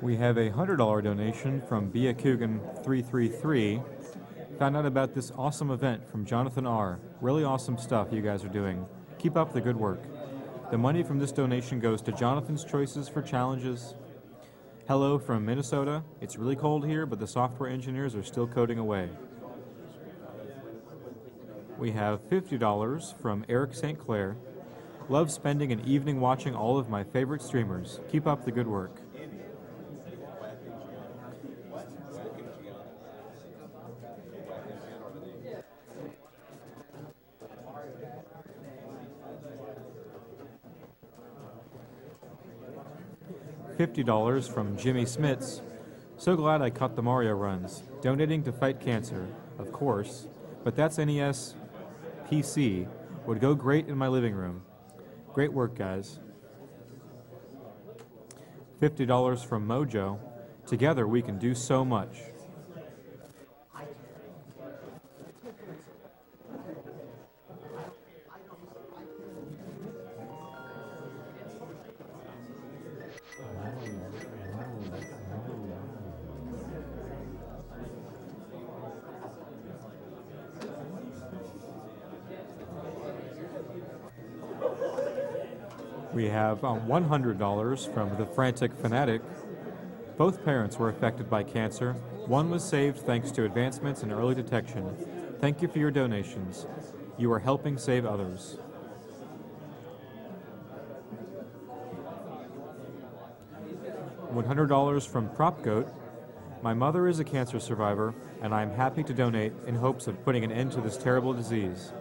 We have a $100 donation from Biakugan333. Found out about this awesome event from Jonathan R. Really awesome stuff you guys are doing. Keep up the good work. The money from this donation goes to Jonathan's Choices for Challenges. Hello from Minnesota. It's really cold here, but the software engineers are still coding away. We have $50 from Eric St. Clair. Love spending an evening watching all of my favorite streamers. Keep up the good work. $50 from Jimmy Smits. So glad I caught the Mario runs. Donating to fight cancer, of course, but that's NES PC would go great in my living room. Great work, guys. $50 from Mojo. Together we can do so much. We have $100 from The Frantic Fanatic. Both parents were affected by cancer. One was saved thanks to advancements in early detection. Thank you for your donations. You are helping save others. $100 from Prop Goat. My mother is a cancer survivor, and I am happy to donate in hopes of putting an end to this terrible disease.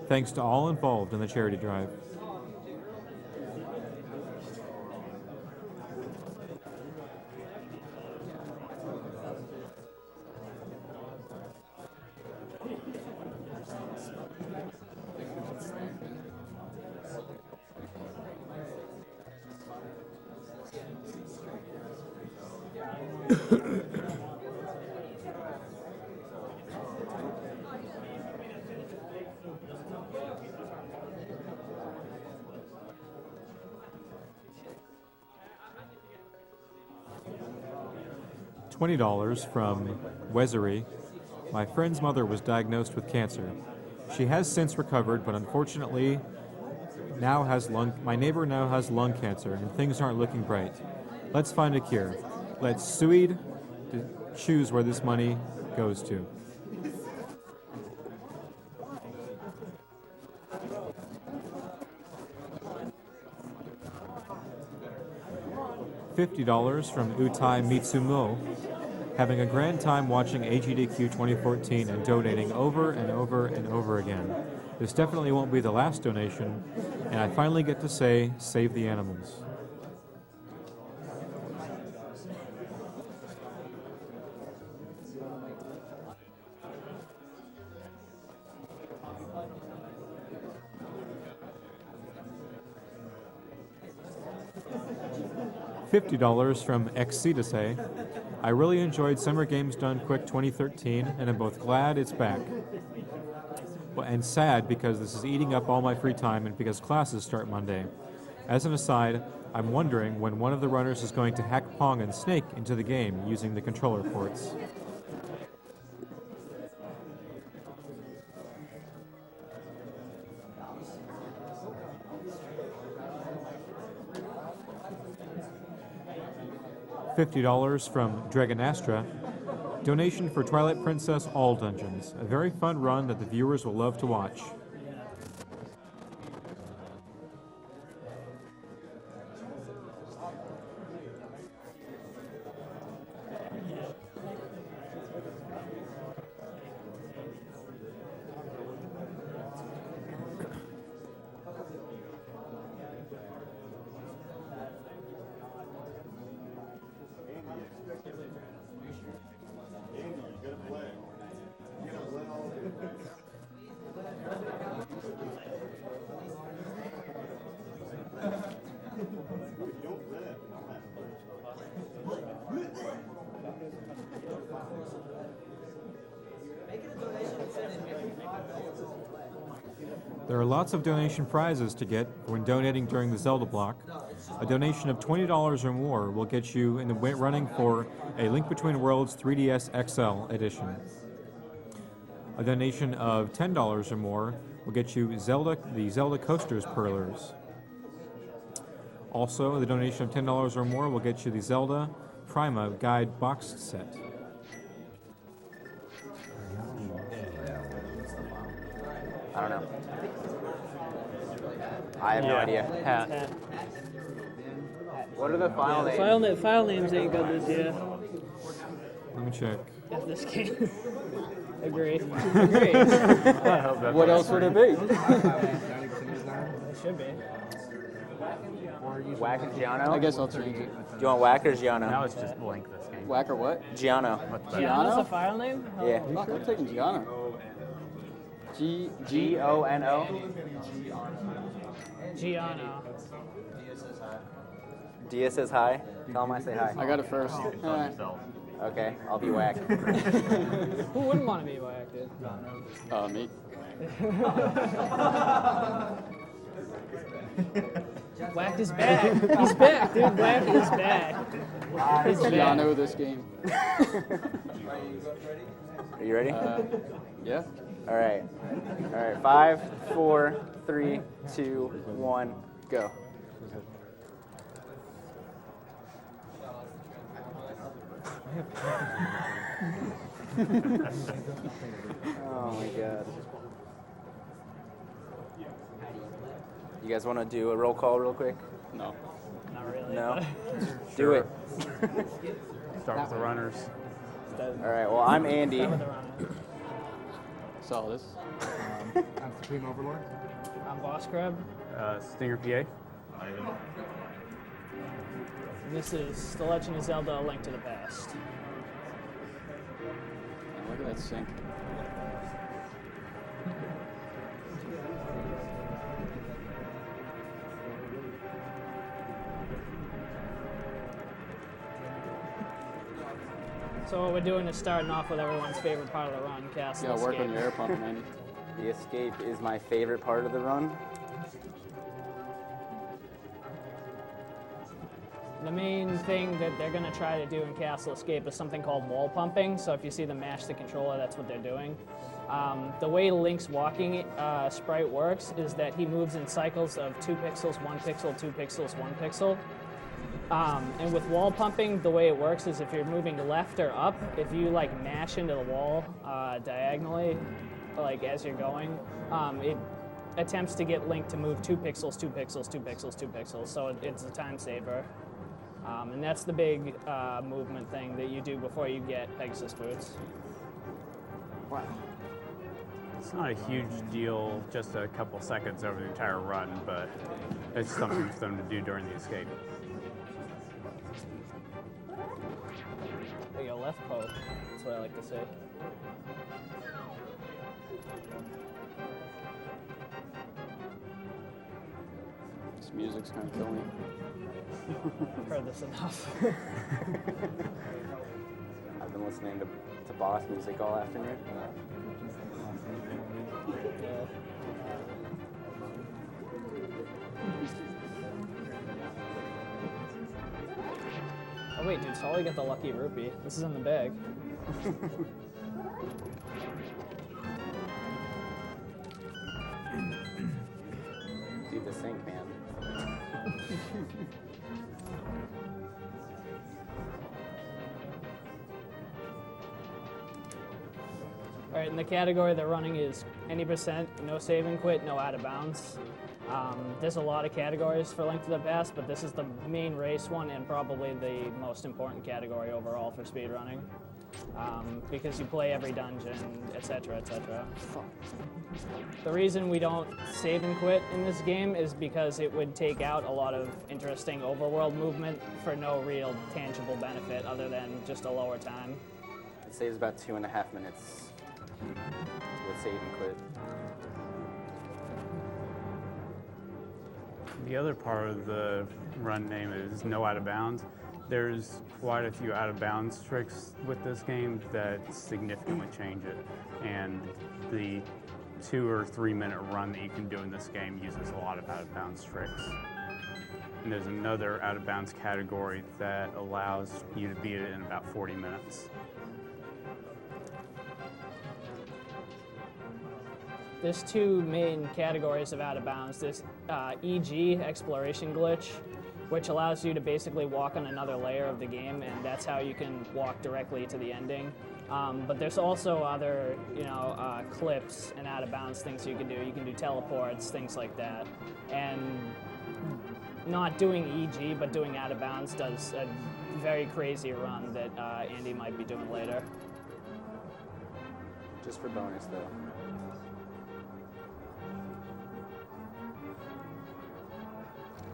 Thanks to all involved in the charity drive. $20 from Wezery. My friend's mother was diagnosed with cancer. She has since recovered, but unfortunately my neighbor now has lung cancer, and things aren't looking bright. Let's find a cure. Let Suede choose where this money goes to. $50 from Utai Mitsumo. Having a grand time watching AGDQ 2014 and donating over and over and over again. This definitely won't be the last donation, and I finally get to say, save the animals. $50 from Exceedus A. I really enjoyed Summer Games Done Quick 2013, and I'm both glad it's back. And sad because this is eating up all my free time and because classes start Monday. As an aside, I'm wondering when one of the runners is going to hack Pong and Snake into the game using the controller ports. $50 from Dragonastra. Donation for Twilight Princess All Dungeons. A very fun run that the viewers will love to watch. There are lots of donation prizes to get when donating during the Zelda block. A donation of $20 or more will get you in the running for a Link Between Worlds 3DS XL edition. A donation of $10 or more will get you the Zelda Coasters Perlers. Also, the donation of $10 or more will get you the Zelda Prima Guide box set. I don't know. I have no idea. Hat. What are the file names? File names ain't good this year. Let me check. At this game. Agree. What else would it be? It should be. Whack and Giano? I guess I'll change it. Do you want Whack or Giano? Now it's just Link this game. Whack or what? Giano. Giano's a file name? Yeah. Fuck, I'm taking Gianna. G-O-N-O? Giano. Dia says hi. Tell him I say hi. I got it first. Okay, I'll be Whack. Who wouldn't want to be whacked, dude? Me. Whacked is back. He's back, dude. Whacked is back. He's back. Giano this game. Are you ready? Yeah. All right. 5, 4, 3, 2, 1, go. Oh my god. You guys want to do a roll call real quick? No. Not really. No? Do it. Start with the runners. All right, well, I'm Andy. Solidus. I'm Supreme Overlord. I'm Boss Crab. Stinger PA. And this is The Legend of Zelda A Link to the Past. Look at that sync. So what we're doing is starting off with everyone's favorite part of the run, Castle Yeah, work Escape. on your air pump, Andy. The escape is my favorite part of the run. The main thing that they're going to try to do in Castle Escape is something called wall pumping. So if you see them mash the controller, that's what they're doing. The way Link's walking sprite works is that he moves in cycles of 2 pixels, 1 pixel, 2 pixels, 1 pixel. And with wall pumping, the way it works is if you're moving left or up, if you like mash into the wall diagonally, like as you're going, it attempts to get Link to move 2 pixels, 2 pixels, 2 pixels, 2 pixels. So it's a time saver. And that's the big movement thing that you do before you get Pegasus boots. Wow. It's not a huge deal, just a couple seconds over the entire run, but it's something for them to do during the escape. There you go, left poke. That's what I like to say. This music's kind of killing me. I've heard this enough. I've been listening to boss music all afternoon. Yeah. Oh wait, dude, Solly got the lucky rupee. This is in the bag. Do the sync, man. All right, and the category they're running is any percent, no save and quit, no out of bounds. There's a lot of categories for Link to the Past, but this is the main race one and probably the most important category overall for speedrunning. Because you play every dungeon, etc., etc. The reason we don't save and quit in this game is because it would take out a lot of interesting overworld movement for no real tangible benefit other than just a lower time. It saves about 2.5 minutes with save and quit. The other part of the run name is no out of bounds. There's quite a few out of bounds tricks with this game that significantly change it. And the 2 or 3 minute run that you can do in this game uses a lot of out of bounds tricks. And there's another out of bounds category that allows you to beat it in about 40 minutes. There's two main categories of out of bounds. There's EG, exploration glitch, which allows you to basically walk on another layer of the game, and that's how you can walk directly to the ending. But there's also other, clips and out of bounds things you can do. You can do teleports, things like that. And not doing EG, but doing out of bounds does a very crazy run that Andy might be doing later. Just for bonus, though.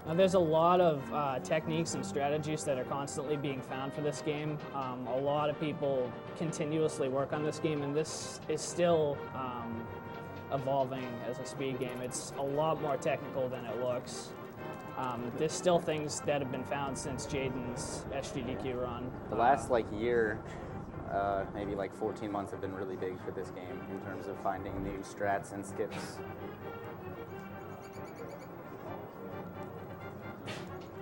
Now, there's a lot of techniques and strategies that are constantly being found for this game. A lot of people continuously work on this game, and this is still evolving as a speed game. It's a lot more technical than it looks. There's still things that have been found since Jaden's AGDQ run. The last year, maybe 14 months have been really big for this game in terms of finding new strats and skips.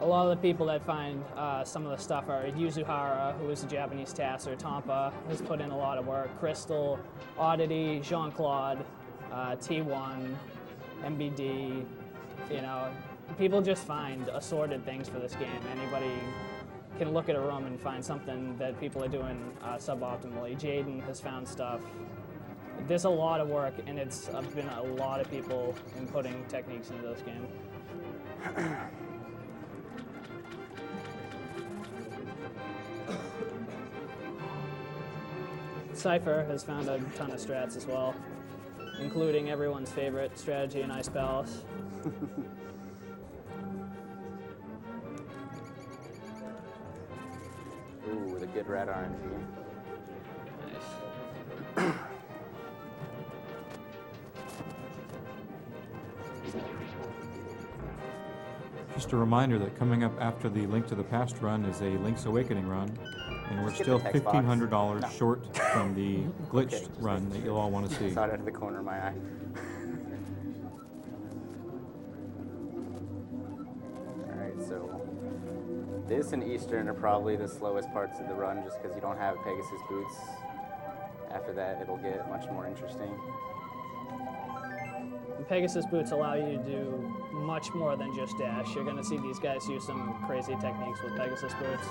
A lot of the people that find some of the stuff are Yuzuhara, who is a Japanese tasser. Tampa has put in a lot of work. Crystal, Oddity, Jean-Claude, T1, MBD. People just find assorted things for this game. Anybody can look at a room and find something that people are doing suboptimally. Jaden has found stuff. There's a lot of work, and it's been a lot of people inputting techniques into this game. Cypher has found a ton of strats as well, including everyone's favorite strategy in Ice Palace. Ooh, the good rat RNG. Nice. Just a reminder that coming up after the Link to the Past run is a Link's Awakening run, and we're Skip still the text box. $1,500 No. short from the glitched Okay, just run that you'll all want to see. Saw it out of the corner of my eye. Alright, so this and Eastern are probably the slowest parts of the run just because you don't have Pegasus boots. After that, it'll get much more interesting. The Pegasus boots allow you to do much more than just dash. You're going to see these guys use some crazy techniques with Pegasus boots.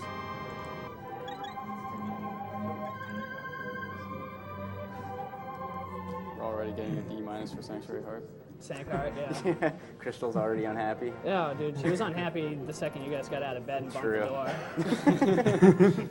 We're already getting a D- for Sanctuary Heart. Sankheart, yeah. Crystal's already unhappy. Yeah, dude, she was unhappy the second you guys got out of bed and bumped True. the door.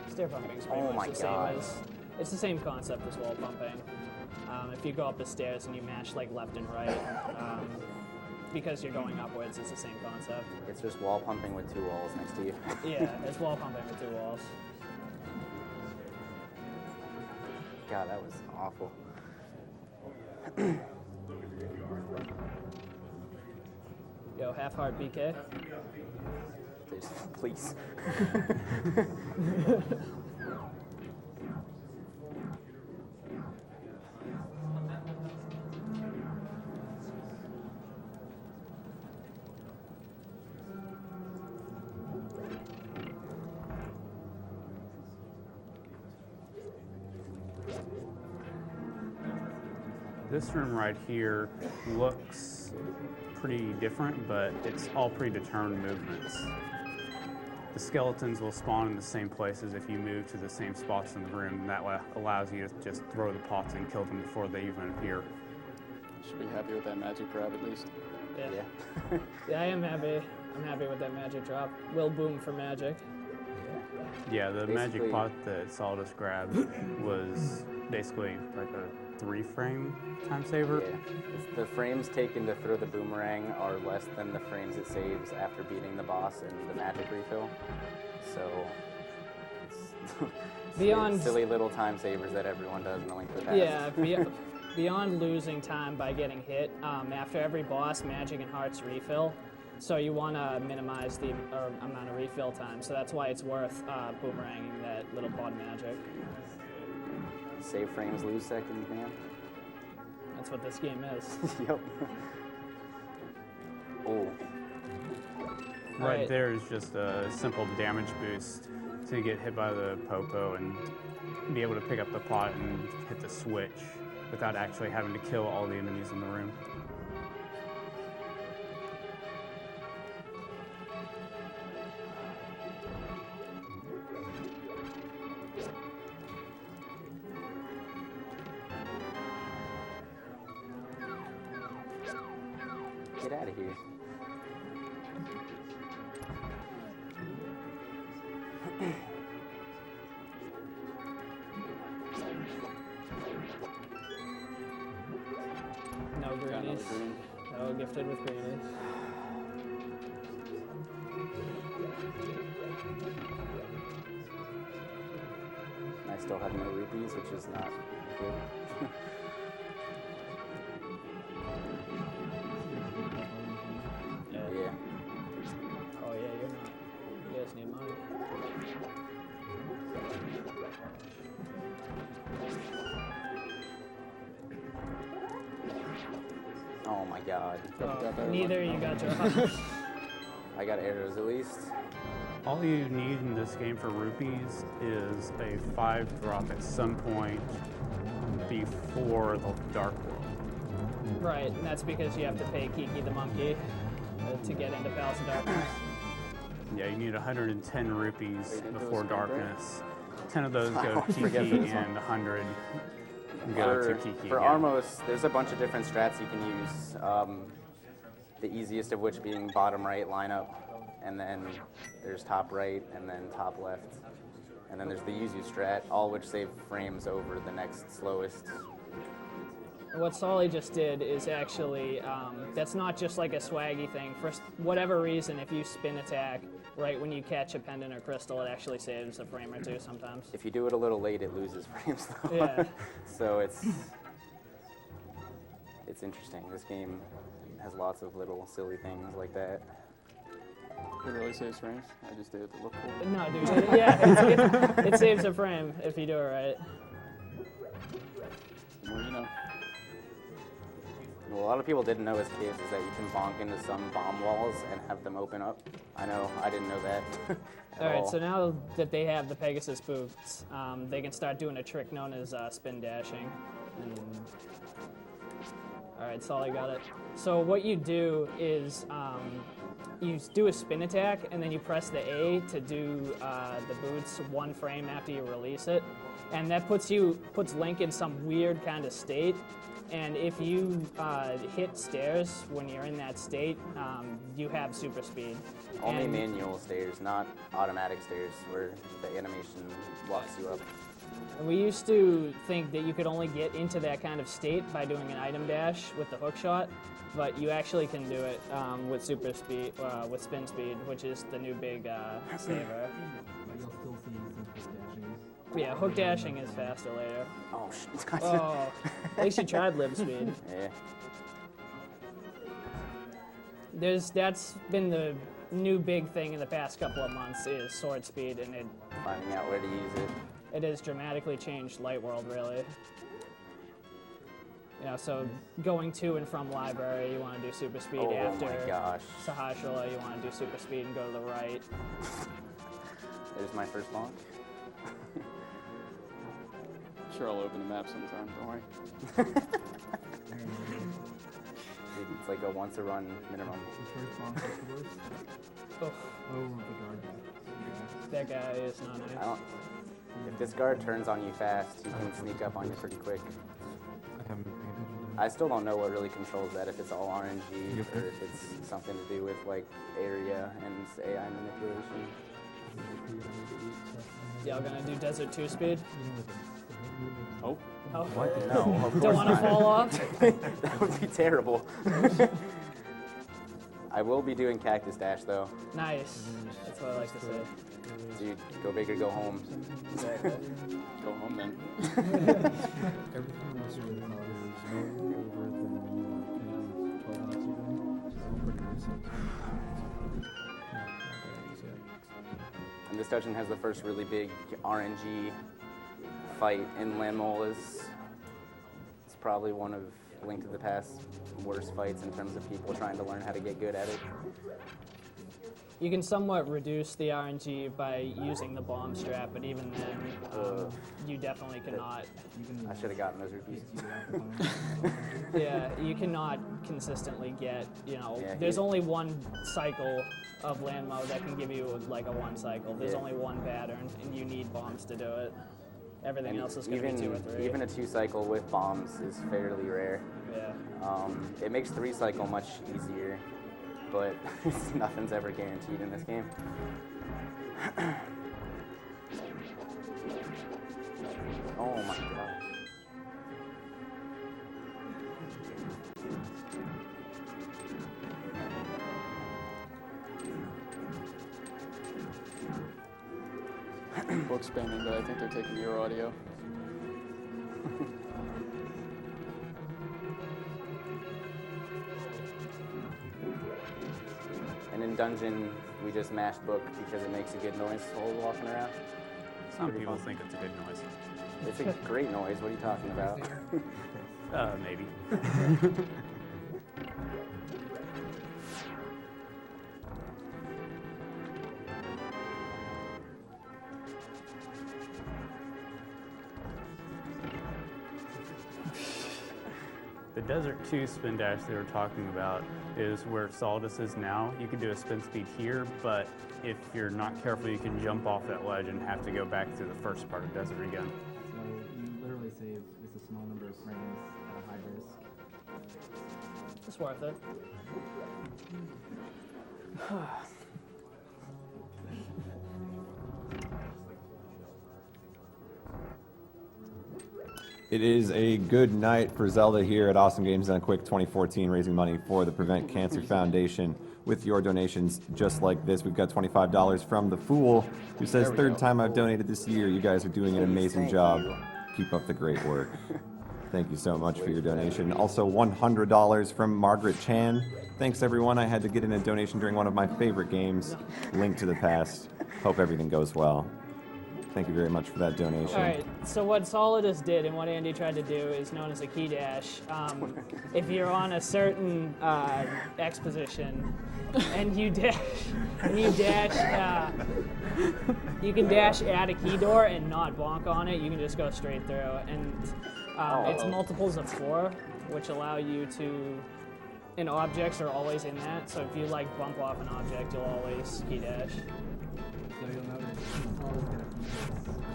Stair pumping is pretty Oh much my the same God. as, it's the same concept as wall pumping. If you go up the stairs and you mash left and right, because you're going upwards, it's the same concept. It's just wall pumping with two walls next to you. Yeah, it's wall pumping with two walls. God, that was awful. Yo, half heart BK. Please. This room right here looks pretty different, but it's all predetermined movements. The skeletons will spawn in the same places if you move to the same spots in the room, and that allows you to just throw the pots and kill them before they even appear. Should be happy with that magic grab at least. Yeah. Yeah. Yeah, I am happy. I'm happy with that magic drop. Will boom for magic. Yeah, the Basically- magic pot that Solidus grabbed was basically like a 3-frame time saver. Yeah. The frames taken to throw the boomerang are less than the frames it saves after beating the boss in the magic refill. So it's Beyond- silly little time savers that everyone does in the Link to the Past. Yeah, beyond losing time by getting hit, after every boss, magic and hearts refill. So you want to minimize the amount of refill time. So that's why it's worth boomeranging that little pod magic. Save frames, lose seconds, man. That's what this game is. Yep. Oh, Right Alright. there is just a simple damage boost to get hit by the popo and be able to pick up the pot and hit the switch without actually having to kill all the enemies in the room. get out of here. No Got another greenies. green. No gifted with greenies. I still have no rupees, which is not good. Yeah. Oh yeah, you're not. You guys need money. Oh my god. Oh, got that neither you got your. I got arrows at least. All you need in this game for rupees is a 5-drop at some point before the Dark World. Right, and that's because you have to pay Kiki the monkey to get into Palace of Darkness. Yeah, you need 110 rupees Wait, into before the spring break? darkness. 10 of those I go always to forget Kiki this one. and 100 go to For, Kiki for again. Armos, there's a bunch of different strats you can use. The easiest of which being bottom right lineup, and then there's top right, and then top left. And then there's the Yuzu strat, all which save frames over the next slowest. And what Solly just did is actually, that's not just like a swaggy thing. For whatever reason, if you spin attack right when you catch a pendant or crystal, it actually saves a frame or two sometimes. If you do it a little late, it loses frames though. Yeah. So it's interesting. This game has lots of little silly things like that. It really saves frames. I just did it to look cool. No, dude, yeah, it saves a frame if you do it right. The more you know. Well, a lot of people didn't know as kids is that you can bonk into some bomb walls and have them open up. I know, I didn't know that. at All right, all. so now that they have the Pegasus boots, they can start doing a trick known as spin dashing. All right, Solly got it. So what you do is you do a spin attack, and then you press the A to do the boots 1 frame after you release it, and that puts Link in some weird kind of state. And if you hit stairs when you're in that state, you have super speed. Only And- manual stairs, not automatic stairs, where the animation locks you up. And we used to think that you could only get into that kind of state by doing an item dash with the hook shot, but you actually can do it with super speed, with spin speed, which is the new big saver. But you'll still see some quick dashing. Yeah, hook dashing is faster later. Oh, shit. Oh, at least you tried lib speed. Yeah. That's been the new big thing in the past couple of months is sword speed, and Finding out where to use it. it has dramatically changed Light World, really. You know, so going to and from library, you want to do super speed Oh after my gosh. Sahasrahla, you want to do super speed and go to the right. There's my first bonk. Sure, I'll open the map sometime. Don't worry. It's like a once a run minimum. The first bomb is the worst. Oh, Oh, the guard. Yeah. that guy is not I nice. don't. If this guard turns on you fast, he can sneak up on you pretty quick. I haven't paid attention to I still don't know what really controls that, if it's all RNG Yep. or if it's something to do with like area and AI manipulation. Y'all gonna do Desert 2 speed? Oh, Oh, What? No, of course don't want to not. fall off? That would be terrible. I will be doing Cactus Dash though. Nice. That's what I like to say. Dude, go big or go home. Exactly. Go home then. Everything else really is no over than maybe 12 months even, which is all pretty recent. And this dungeon has the first really big RNG fight in Land Mole. It's probably one of Link to the Past's worst fights in terms of people trying to learn how to get good at it. You can somewhat reduce the RNG by using the bomb strap, but even then, you definitely cannot. I should have gotten those rupees. Yeah, you cannot consistently get, Yeah, there's only one cycle of land mode that can give you like a one cycle. There's Yeah. only one pattern, and you need bombs to do it. Everything And else is going to be 2 or 3. even a 2-cycle with bombs is fairly rare. Yeah. It makes 3-cycle much easier, but nothing's ever guaranteed in this game. Oh my gosh. Book's banning, but I think they're taking your audio. And in Dungeon, we just mash book because it makes a good noise while we're walking around. some pretty people fun. think it's a good noise. It's a great noise. What are you talking about? Maybe. The Desert 2 spin dash they were talking about is where Solidus is now. You can do a spin speed here, but if you're not careful, you can jump off that ledge and have to go back to the first part of Desert again. So you literally save just a small number of frames at a high risk. It's worth it. It is a good night for Zelda here at Awesome Games Done Quick 2014, raising money for the Prevent Cancer Foundation. With your donations just like this, we've got $25 from The Fool, who says, third time I've donated this year. You guys are doing an amazing Thank job. you. Keep up the great work. Thank you so much for your donation. Also, $100 from Margaret Chan. Thanks, everyone. I had to get in a donation during one of my favorite games, Link to the Past. Hope everything goes well. Thank you very much for that donation. All right, so what Solidus did and what Andy tried to do is known as a key dash. If you're on a certain X position and you dash, you can dash at a key door and not bonk on it. You can just go straight through, and it's multiples of 4, which allow you to. And objects are always in that, so if you like bump off an object, you'll always key dash. So you'll notice it's always going to be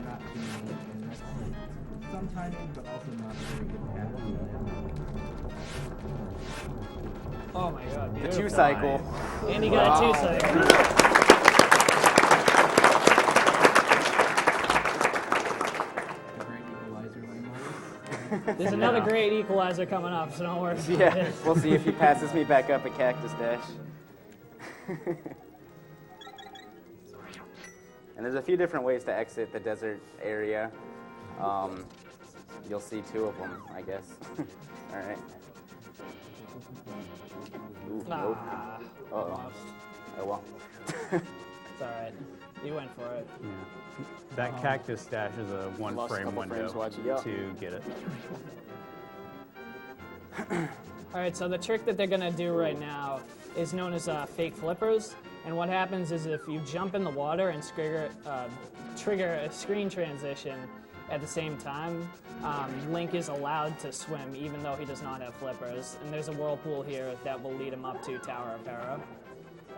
not too many, and that's some timing, but also not a very good pattern. Oh my god, The beautiful. 2-cycle. Andy got a 2-cycle. The great equalizer language. There's another great equalizer coming up, so don't worry about Yeah, it. we'll see if he passes me back up at Cactus Dash. And there's a few different ways to exit the desert area. You'll see 2 of them, I guess. All right. Ooh, nope. Ah, Uh-oh. almost. Oh well. It's alright. You went for it. Yeah. That cactus dash is a one Lost a frame couple window frames watching. Yep. to get it. Alright, so the trick that they're gonna do right now is known as fake flippers. And what happens is if you jump in the water and trigger a screen transition at the same time, Link is allowed to swim even though he does not have flippers. And there's a whirlpool here that will lead him up to Tower of Hera.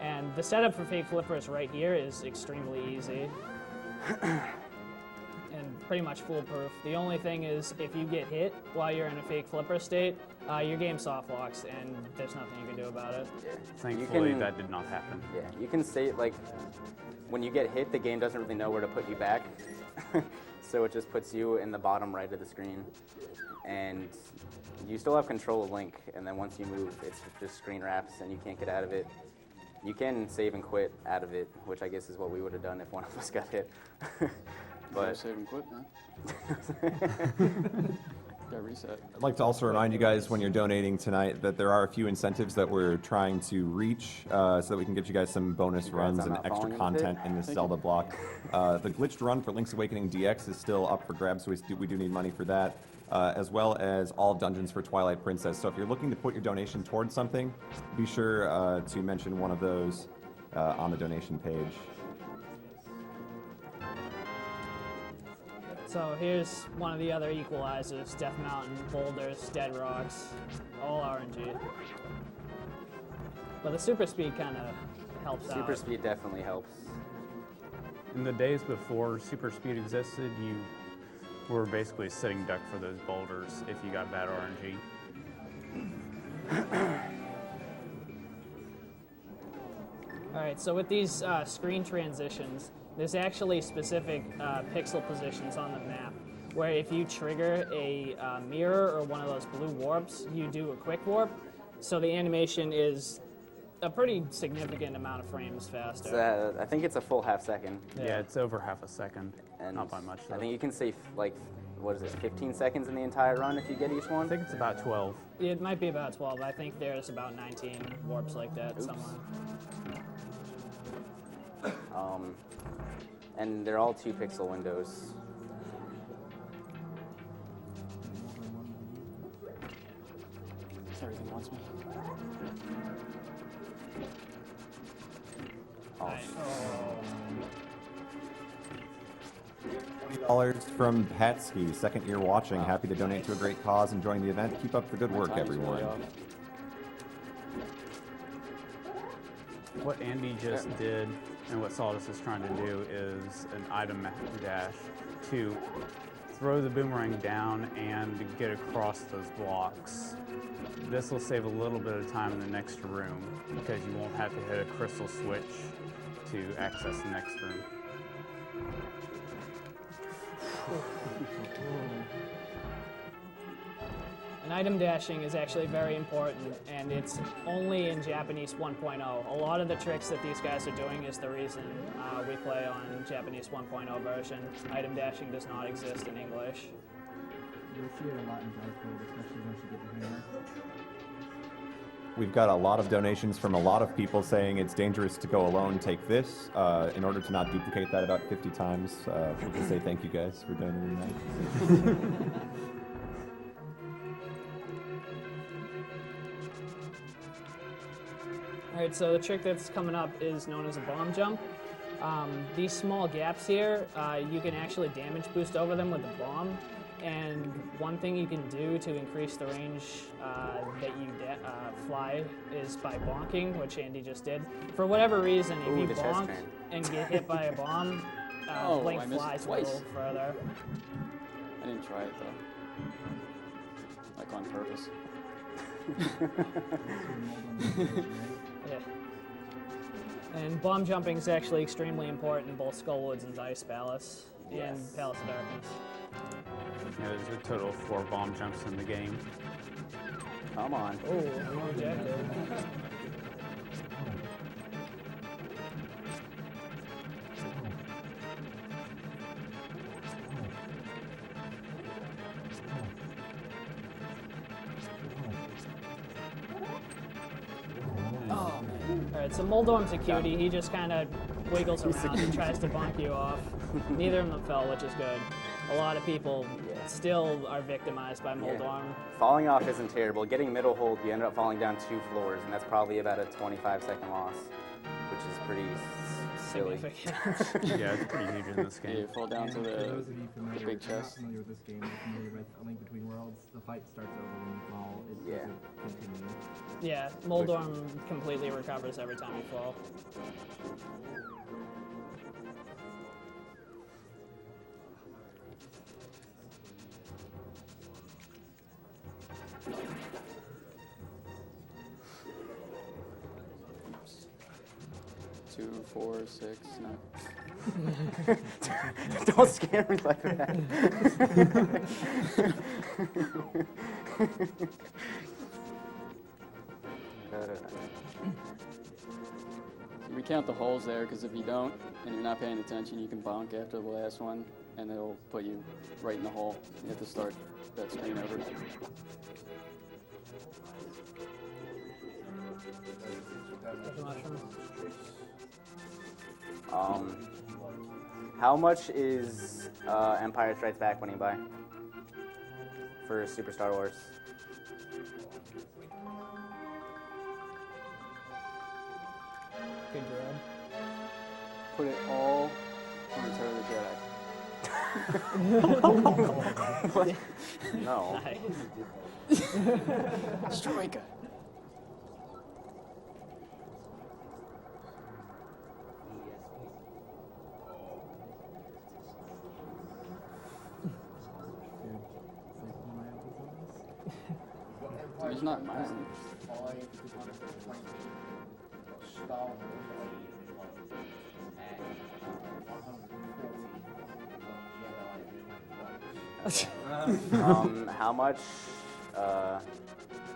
And the setup for fake flippers right here is extremely easy. And pretty much foolproof. The only thing is if you get hit while you're in a fake flipper state, your game soft locks, and there's nothing you can do about it. Yeah. Thankfully, can- that did not happen. Yeah, you can say, like, when you get hit, the game doesn't really know where to put you back. So it just puts you in the bottom right of the screen. And you still have control of Link, and then once you move, it's just screen wraps, and you can't get out of it. You can save and quit out of it, which I guess is what we would have done if one of us got hit. But Save and quit, man. Got reset. I'd like to also remind you guys when you're donating tonight that there are a few incentives that we're trying to reach so that we can get you guys some bonus Congrats runs on and not extra falling in the content pit. in this Zelda block. The glitched run for Link's Awakening DX is still up for grabs, so we do need money for that, as well as all dungeons for Twilight Princess. So if you're looking to put your donation towards something, be sure to mention one of those on the donation page. So here's one of the other equalizers, Death Mountain, boulders, dead rocks, all RNG. But the super speed kind of helps out. super speed definitely helps. In the days before super speed existed, you were basically sitting duck for those boulders if you got bad RNG. All right, so with these screen transitions, there's actually specific pixel positions on the map where if you trigger a mirror or one of those blue warps, you do a quick warp. So the animation is a pretty significant amount of frames faster. So, I think it's a full half second. Yeah, it's over half a second. And Not by much, though. I think you can save, like, what is it, 15 seconds in the entire run if you get each I one? think it's about 12. It might be about 12. I think there's about 19 warps like that somewhere. And they're all 2 pixel windows. Everything wants me. Oh, $20 from Patsky, second year watching. Happy to donate to a great cause, enjoying the event. Keep up the good work, Time's everyone. really off. What Andy just did and what Solidus is trying to do is an item dash to throw the boomerang down and get across those blocks. This will save a little bit of time in the next room because you won't have to hit a crystal switch to access the next room. And item dashing is actually very important, and it's only in Japanese 1.0. A lot of the tricks that these guys are doing is the reason we play on Japanese 1.0 version. Item dashing does not exist in English. You'll see it a lot in Dark World, especially once you get the hang of it. We've got a lot of donations from a lot of people saying it's dangerous to go alone, take this. In order to not duplicate that about 50 times, we'll just say thank you guys for donating that. All right, so the trick that's coming up is known as a bomb jump. These small gaps here, you can actually damage boost over them with the bomb. And one thing you can do to increase the range that you fly is by bonking, which Andy just did. For whatever reason, if Ooh, you the chest bonk turn. and get hit by a bomb, Oh, Blink I missed it flies a twice. little further. I didn't try it though. Like on purpose. Yeah. And bomb jumping is actually extremely important in both Skullwoods and Ice Palace and Yes. Palace of Darkness. Yeah, there's a total of 4 bomb jumps in the game. Come on. Oh, no objective. Alright, so Moldorm's a cutie. He just kind of wiggles around and tries to bonk you off. Neither of them fell, which is good. A lot of people still are victimized by Moldorm. Falling off isn't terrible. Getting middle hold, you end up falling down 2 floors, and that's probably about a 25-second loss, which is pretty silly. Significant. Yeah, it's pretty huge in this Yeah, you game. fall down to For those the of you familiar, big if you're not chest. familiar with this game, or familiar with A Link Between Worlds, the fight starts over when you fall. It Yeah. doesn't continue. Yeah, Moldorm completely recovers every time you fall. 2, 4, 6, no. Don't scare me like that. We count the holes there because if you don't and you're not paying attention, you can bonk after the last one, and it'll put you right in the hole. You have to start that screen over. How much is Empire Strikes Back when you buy for Super Star Wars? Good grab. Put it all on Return of the Jedi. No. Striker. He's not mine. How much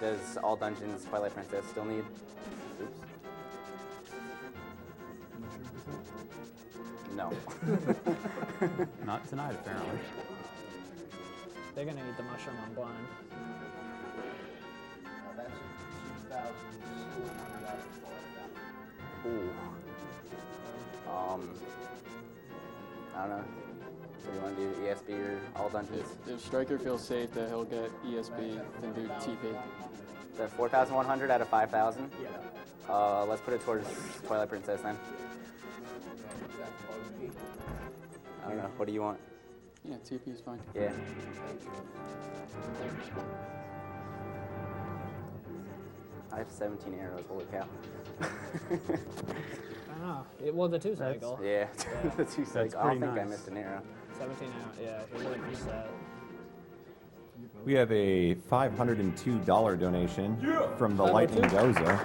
does all dungeons Twilight Princess still need? Oops. No. Not tonight, apparently. They're gonna eat the mushroom on blind. Ooh. I don't know. What do you want to do? ESB or all dungeons? If Striker feels safe that he'll get ESB, then do TP. The 4,100 out of 5,000? Yeah. Let's put it towards Twilight Princess then. I don't know. What do you want? Yeah, TP is fine. Yeah. I have 17 arrows. Holy cow. I don't know. Well, the 2 cycle. Yeah. The 2 cycle. I don't think I nice. missed an arrow. 17 out. Yeah, he really missed that. We have a $502 donation from the Lightning Goza.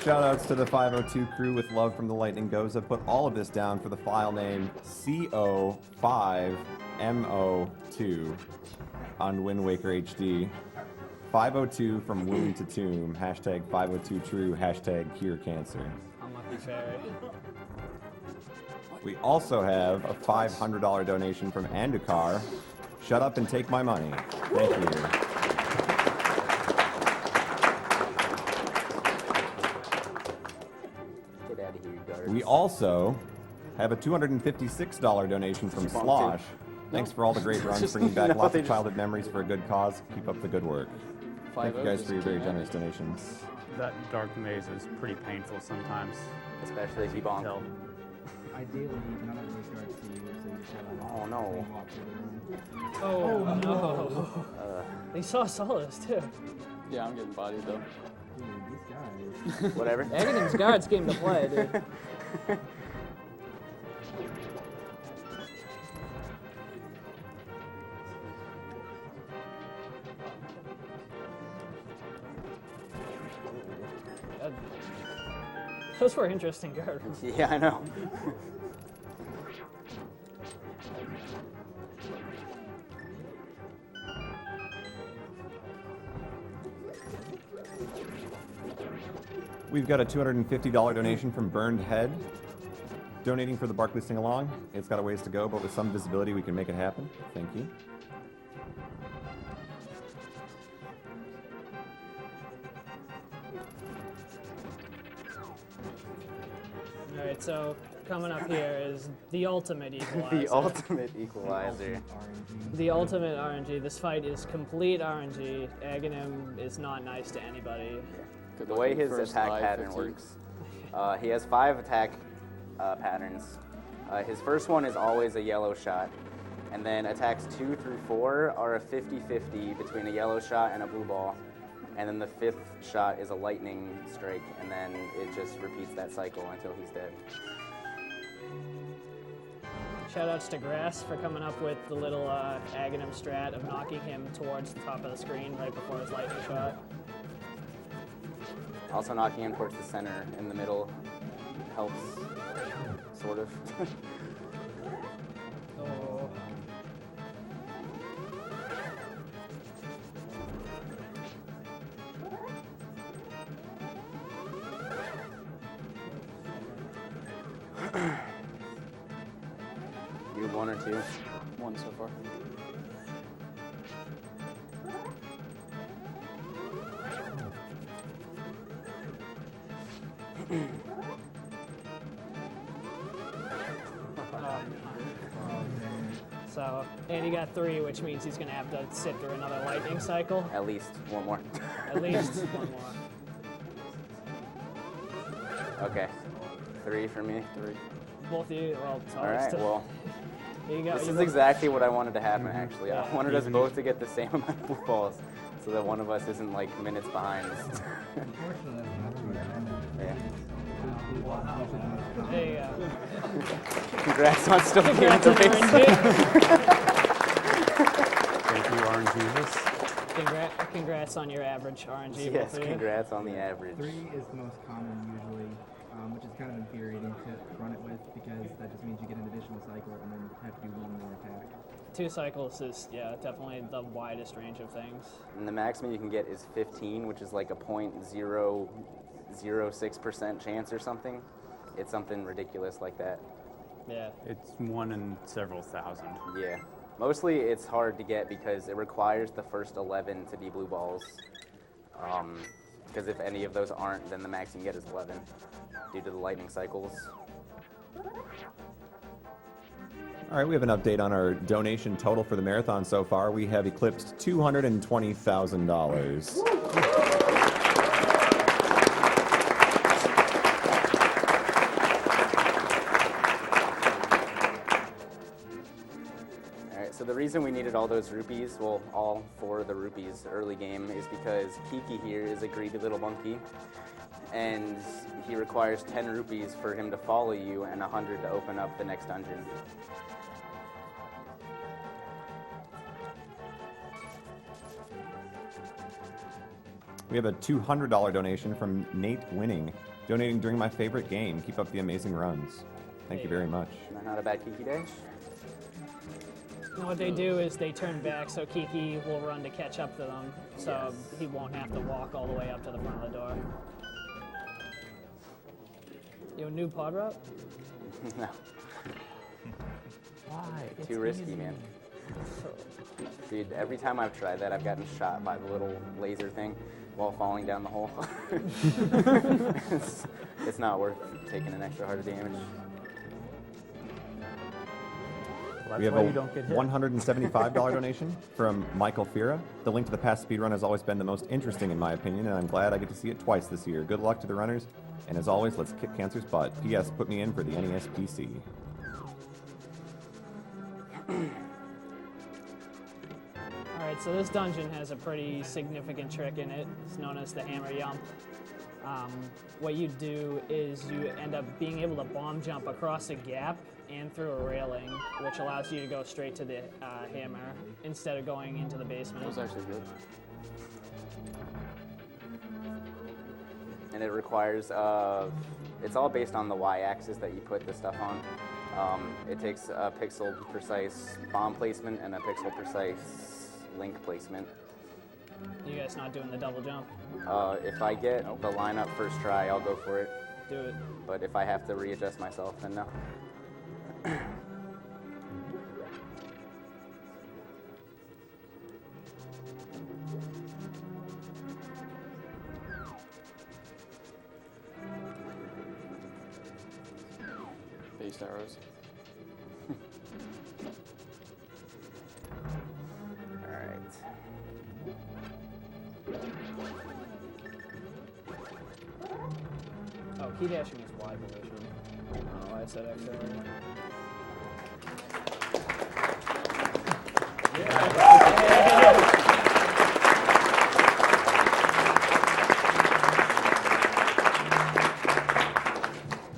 Shoutouts to the 502 crew with love from the Lightning Goza. Put all of this down for the file name CO5MO2 on Wind Waker HD. 502 from womb to tomb. Hashtag 502 true. Hashtag cure cancer. Unlucky fairy. We also have a $500 donation from Andukar. Shut up and take my money. Thank you. Get out of here, you guards. We also have a $256 donation from Keep on, Slosh. too. Thanks for all the great runs, Just- bringing back no, lots they of just- childhood memories for a good cause. Keep up the good work. Thank you guys for your very generous donations. That dark maze is pretty painful sometimes. Especially if you bonk. Tell. Ideally, none of those guards see you, so you just gotta Oh, no. walk through the room. Oh, no. They saw Solidus, too. Yeah, I'm getting bodied though. Dude, these guys. Whatever. Aghanim's guards came to play, dude. Those were interesting guards. Yeah, I know. We've got a $250 donation from Burned Head, donating for the Barkley Sing Along. It's got a ways to go, but with some visibility, we can make it happen. Thank you. All right, so coming up here is the ultimate equalizer. The ultimate equalizer. RNG. The ultimate RNG. This fight is complete RNG. Aghanim is not nice to anybody. Good The luck way in the his first attack eye, pattern 15. works, he has 5 attack patterns. His first one is always a yellow shot, and then attacks 2 through 4 are a 50-50 between a yellow shot and a blue ball, and then the 5th shot is a lightning strike, and then it just repeats that cycle until he's dead. Shoutouts to Grass for coming up with the little Aghanim strat of knocking him towards the top of the screen right before his lightning shot. Also, knocking him towards the center in the middle helps, sort of. Oh. You have 1 or 2? 1 so far. So, and he got 3, which means he's gonna have to sit through another lightning cycle. At least 1 more. At least 1 more. Okay. 3 for me. 3. Both of you, well, it's All always right, well, you got, this you is both- exactly what I wanted to happen, actually. Yeah. I wanted us both to get the same amount of blue balls so that one of us isn't, like, minutes behind. Unfortunately, that's not true. Yeah. There you go. Congrats on still being Congrats the on race. RNG. Thank you, RNGesus. Congrats on your average RNG. Yes, both of you. congrats on the average. 3 is the most common usually, which is kind of infuriating to run it with because that just means you get an additional cycle and then have to do 1 more attack. 2 cycles is, yeah, definitely the widest range of things. And the maximum you can get is 15, which is like a 0.006% chance or something. It's something ridiculous like that. Yeah. It's 1 in several thousand. Yeah. Mostly it's hard to get because it requires the first 11 to be blue balls. Because if any of those aren't, then the max you can get is 11 due to the lightning cycles. All right, we have an update on our donation total for the marathon so far. We have eclipsed $220,000. So the reason we needed all those rupees, well, all 4 of the rupees early game, is because Kiki here is a greedy little monkey, and he requires 10 rupees for him to follow you and 100 to open up the next dungeon. We have a $200 donation from Nate Winning, donating during my favorite game. Keep up the amazing runs. Thank you very much. Not a bad Kiki dash. And what they do is they turn back so Kiki will run to catch up to them, so he won't have to walk all the way up to the front of the door. You have a new pod route? No. Why? Too risky, man. Dude, every time I've tried that, I've gotten shot by the little laser thing while falling down the hole. It's not worth taking an extra heart of damage. We have a $175 donation from Michael Fira. The link to the past speedrun has always been the most interesting in my opinion, and I'm glad I get to see it twice this year. Good luck to the runners, and as always, let's kick cancer's butt. P.S. Put me in for the NES PC. Alright, so this dungeon has a pretty significant trick in it. It's known as the hammer yump. What you do is you end up being able to bomb jump across a gap and through a railing, which allows you to go straight to the hammer instead of going into the basement. That was actually good. And it requires, it's all based on the y-axis that you put the stuff on. It takes a pixel-precise bomb placement and a pixel-precise link placement. You guys not doing the double jump? If I get the lineup first try, I'll go for it. Do it. But if I have to readjust myself, then no. Based arrows. Alright. Oh, key dashing is Y position. I don't know why I said X earlier.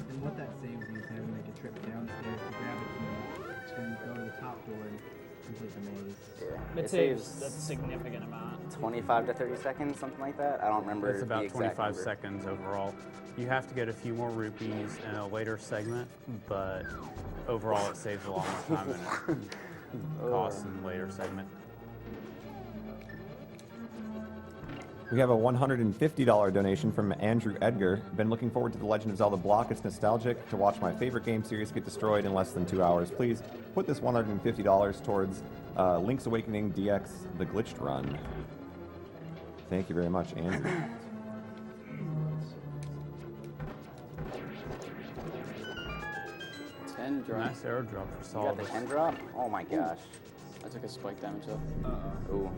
And what that saves you is having to make a trip downstairs to grab a key, then go to the top door and complete the maze. Yeah. It saves a significant amount. 25 to 30 seconds, something like that. I don't remember It's the about exact 25 number. seconds overall. You have to get a few more rupees in a later segment, but overall it saves a lot more time and costs in the later segment. We have a $150 donation from Andrew Edgar. Been looking forward to the Legend of Zelda block. It's nostalgic to watch my favorite game series get destroyed in less than 2 hours. Please put this $150 towards Link's Awakening DX The Glitched Run. Thank you very much, Andrew. Nice arrow drop for You got the Solidus. 10 drop? Oh my gosh. I took a spike damage though. Ooh.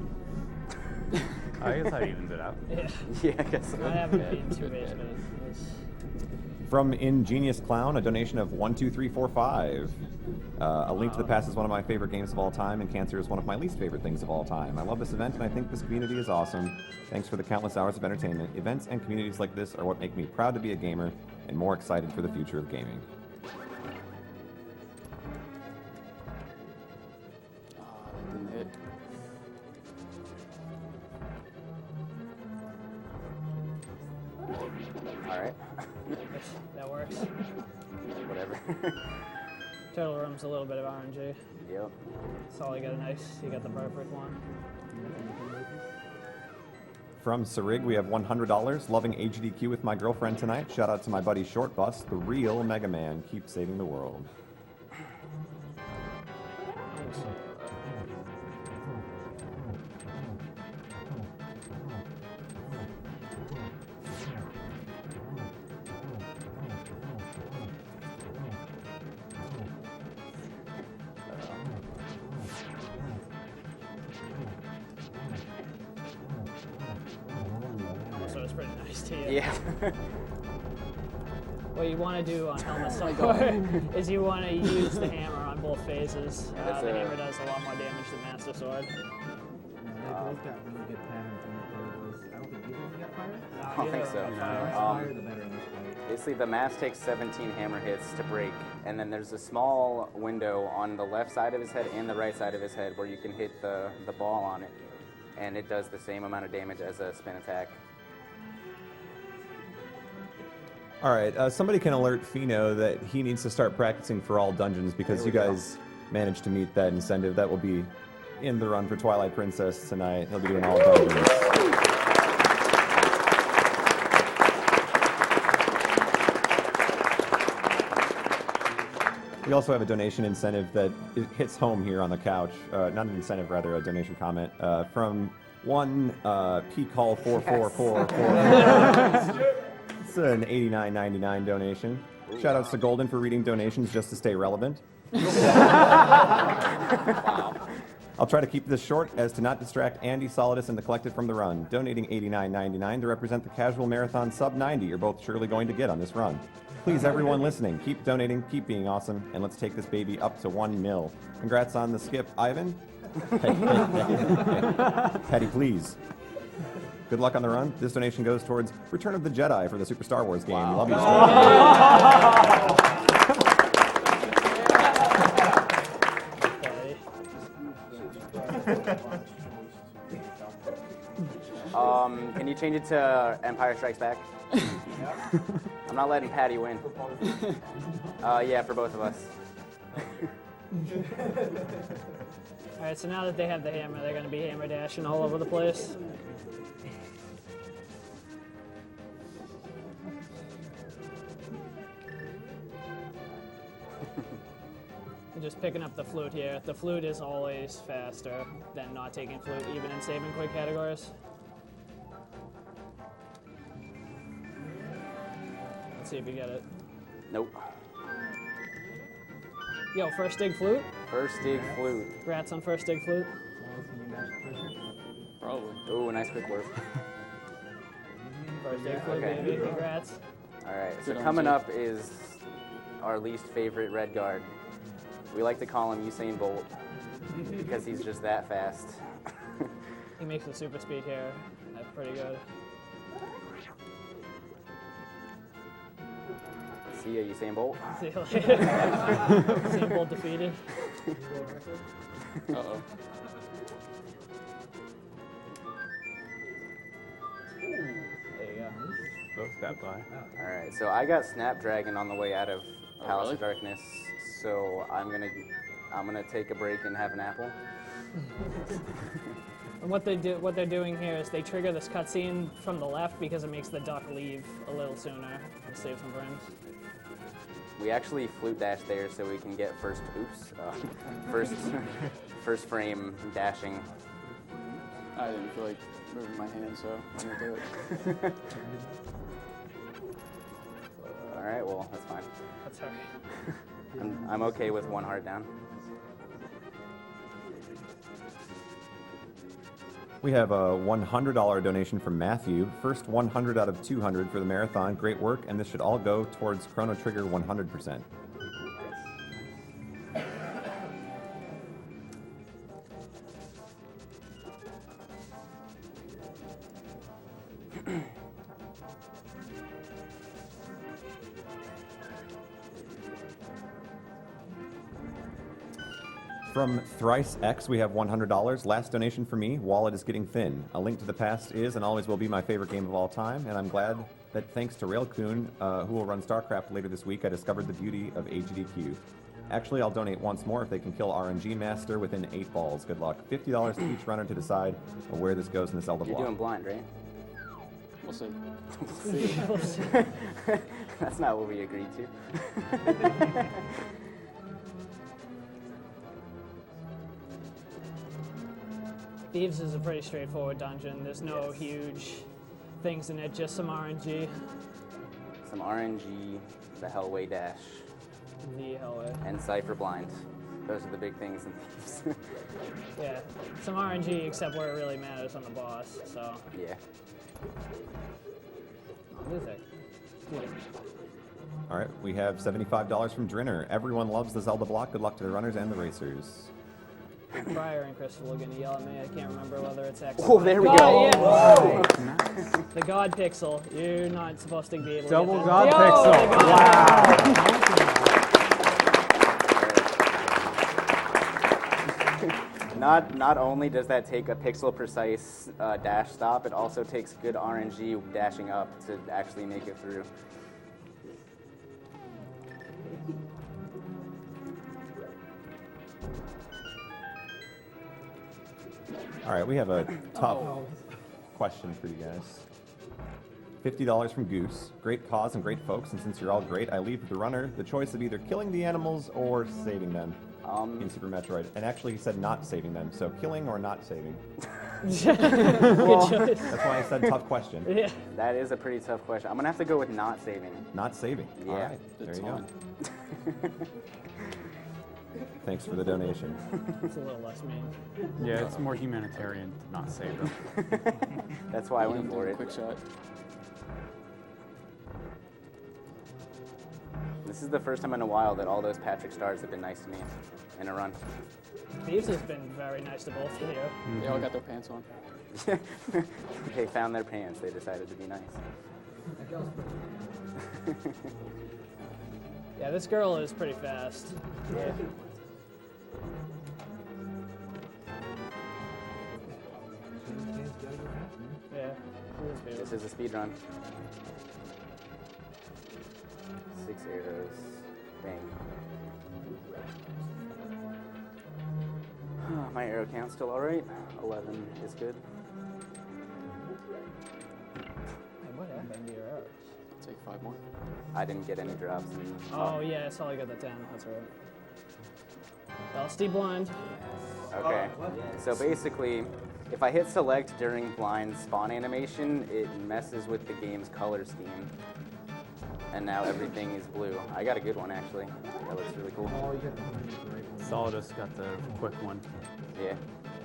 I guess I evened it out. Yeah. Yeah, I guess so. I haven't beaten 2 base, but it's From Ingenious Clown, a donation of 12345. A Link to the Past is one of my favorite games of all time, and Cancer is one of my least favorite things of all time. I love this event, and I think this community is awesome. Thanks for the countless hours of entertainment. Events and communities like this are what make me proud to be a gamer and more excited for the future of gaming. Didn't hit. All right. that works. Whatever. Turtle Room's a little bit of RNG. Yep. Solly got a nice, he got the perfect one. From Sarig, we have $100. Loving AGDQ with my girlfriend tonight. Shout out to my buddy Short Bus, the real Mega Man. Keep saving the world. So it's pretty nice to you. Yeah. What you want to do on Helmet Sword is you want to use the hammer on both phases. That's The a- hammer does a lot more damage than Master Sword. They both got really good patterns in the third. I don't think either of them got fire. I don't think so. The less fire, the better in this fight. Basically, the mask takes 17 hammer hits to break, and then there's a small window on the left side of his head and the right side of his head where you can hit the ball on it, and it does the same amount of damage as a spin attack. All right, somebody can alert Fino that he needs to start practicing for all dungeons because There you we go. guys managed to meet that incentive. That will be in the run for Twilight Princess tonight. He'll be doing all dungeons. We also have a donation incentive that hits home here on the couch. Not an incentive, rather a donation comment from one P-Call 4444. It's an $89.99 donation. Shout outs to Golden for reading donations just to stay relevant. I'll try to keep this short as to not distract Andy, Solidus, and the collective from the run. Donating $89.99 to represent the casual marathon sub 90 you're both surely going to get on this run. Please, everyone listening, keep donating, keep being awesome, and let's take this baby up to 1 mil. Congrats on the skip, Ivan. Petty, please. Good luck on the run. This donation goes towards Return of the Jedi for the Super Star Wars game. Love you, Can you change it to Empire Strikes Back? I'm not letting Patty win. Yeah, for both of us. Alright, so now that they have the hammer, they're going to be hammer dashing all over the place. And just picking up the flute here. The flute is always faster than not taking flute, even in save and quick categories. Let's see if you get it. Nope. Yo, first dig flute? First dig flute. Congrats on first dig flute. Probably. Ooh, nice quick work. First dig flute, Okay. baby. Congrats. All right, so Good on coming you. up is our least favorite red guard. We like to call him Usain Bolt because he's just that fast. He makes the super speed here. That's pretty good. See ya, Usain Bolt. See you later. Simple defeated. Uh-oh. got by. All right, so I got Snapdragon on the way out of Palace really? of Darkness, so I'm gonna take a break and have an apple. And what they're doing here is they trigger this cutscene from the left because it makes the duck leave a little sooner and save some frames. We actually flute dash there so we can get first first frame dashing. I didn't feel like moving my hand, so I'm gonna do it. All right, well that's fine. That's all right. I'm okay with one heart down. We have a $100 donation from Matthew. First 100 out of 200 for the marathon. Great work, and this should all go towards Chrono Trigger 100%. From Thrice X, we have $100. Last donation for me. Wallet is getting thin. A Link to the Past is and always will be my favorite game of all time, and I'm glad that thanks to Railcoon, who will run StarCraft later this week, I discovered the beauty of AGDQ. Actually, I'll donate once more if they can kill RNG Master within 8 balls. Good luck. $50 to each runner to decide where this goes in the Zelda You're block. doing blind, right? We'll see. That's not what we agreed to. Thieves is a pretty straightforward dungeon. There's no huge things in it, just some RNG. Some RNG, the Hellway Dash, The hell, and Cypher Blind. Those are the big things in Thieves. yeah, some RNG except where it really matters on the boss. So, Yeah. what is it? Dude, All right, we have $75 from Drinner. Everyone loves the Zelda block. Good luck to the runners and the racers. Briar and Crystal are gonna yell at me. I can't remember whether it's X. Oh, there we God, go. yeah. Nice. The God Pixel. You're not supposed to be able to Double get God that. Pixel. Wow. Not only does that take a pixel precise dash stop, it also takes good RNG dashing up to actually make it through. All right, we have a tough question for you guys. $50 from Goose. Great cause and great folks, and since you're all great, I leave the runner the choice of either killing the animals or saving them in Super Metroid. And actually, he said not saving them, so killing or not saving. Good choice. That's why I said tough question. Yeah. That is a pretty tough question. I'm gonna have to go with not saving. Not saving. Yeah. All right, there Good you go. time. Thanks for the donation. It's a little less mean. Yeah, it's more humanitarian to not save them. That's why I You went can do for a it. quick shot. This is the first time in a while that all those Patrick stars have been nice to me in a run. Thieves has been very nice to both of you. They all got their pants on. They found their pants. They decided to be nice. Yeah, this girl is pretty fast. Yeah. Yeah, she is This beautiful. is a speed run. 6 arrows. Bang. My arrow count's still alright. 11 is good. Hey, what happened to your arrows? Take 5 more. I didn't get any drops. In, Oh, yeah, I saw you got the 10. That's right. LSD blind. Okay. So basically, if I hit select during blind spawn animation, it messes with the game's color scheme. And now everything is blue. I got a good one, actually. That looks really cool. Solidus got the quick one. Yeah.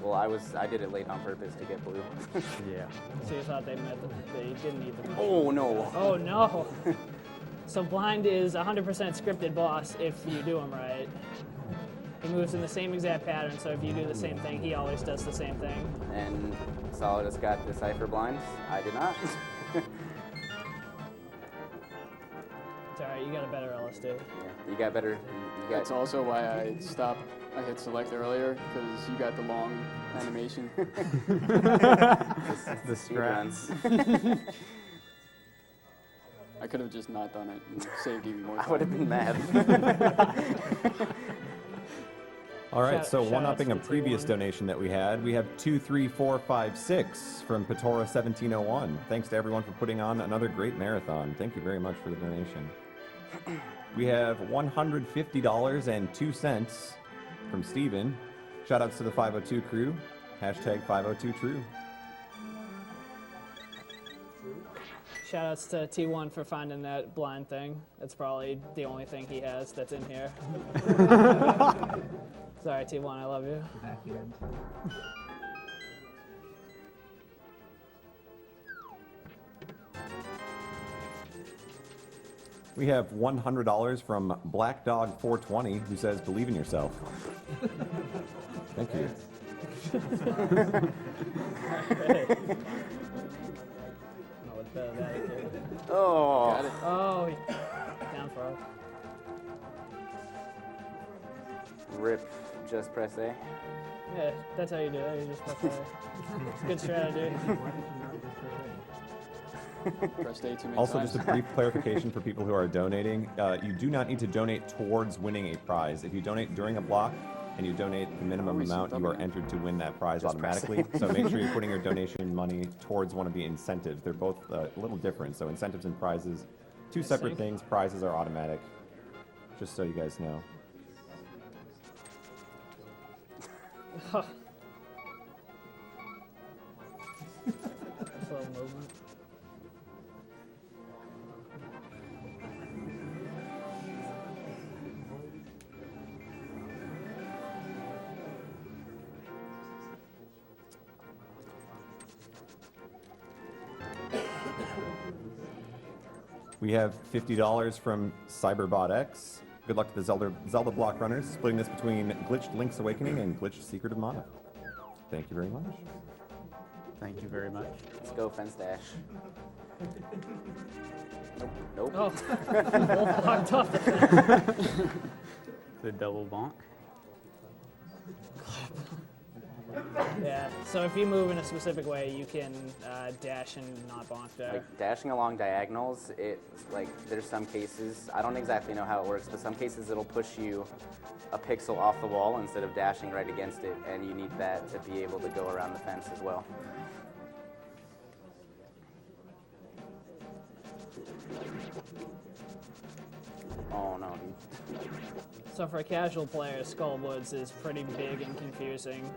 Well, I did it late on purpose to get blue. Yeah. So you thought they didn't need them. Oh, no. Oh, no. So blind is 100% scripted boss if you do him right. He moves in the same exact pattern, so if you do the same thing, he always does the same thing. And Solidus got the Cypher blinds. I did not. It's alright, you got a better LSD. Yeah, you got better. You got, That's also why I stopped. I hit select earlier because you got the long animation. The strats. I could have just not done it and saved even more time. I would have been mad. All right, Shout- so shout one-upping a outs to previous T1. donation that we had, we have 23456 from Patora 1701. Thanks to everyone for putting on another great marathon. Thank you very much for the donation. We have $150.02 from Steven. Shout outs to the 502 crew. Hashtag 502true. Shout outs to T1 for finding that blind thing. That's probably the only thing he has that's in here. Sorry, T1, I love you. Back end. We have $100 from Black Dog 420, who says, "Believe in yourself." Thank you. Oh, it's better than that, kid. Oh. Got it. Oh, down for Rip. Just press A. Yeah, that's how you do it. You just press A. It's a good strategy. Why did you not just press A? Pressed A too many Also, times. just a brief clarification for people who are donating. You do not need to donate towards winning a prize. If you donate during a block and you donate the minimum Always amount, you are double. entered to win that prize Just press automatically. So make sure you're putting your donation money towards one of the incentives. They're both a little different. So incentives and prizes, two separate things. Prizes are automatic. Just so you guys know. Slow movement. We have $50 from Cyberbot X. Good luck to the Zelda block runners, splitting this between Glitched Link's Awakening and Glitched Secret of Mana. Thank you very much. Thank you very much. Let's go, Fence Dash. Nope. Oh, both blocked off. The double bonk. Yeah, so if you move in a specific way, you can dash and not bonk there. Like dashing along diagonals, it's like there's some cases, I don't exactly know how it works, but some cases it'll push you a pixel off the wall instead of dashing right against it, and you need that to be able to go around the fence as well. Oh no, dude. So for a casual player, Skull Woods is pretty big and confusing.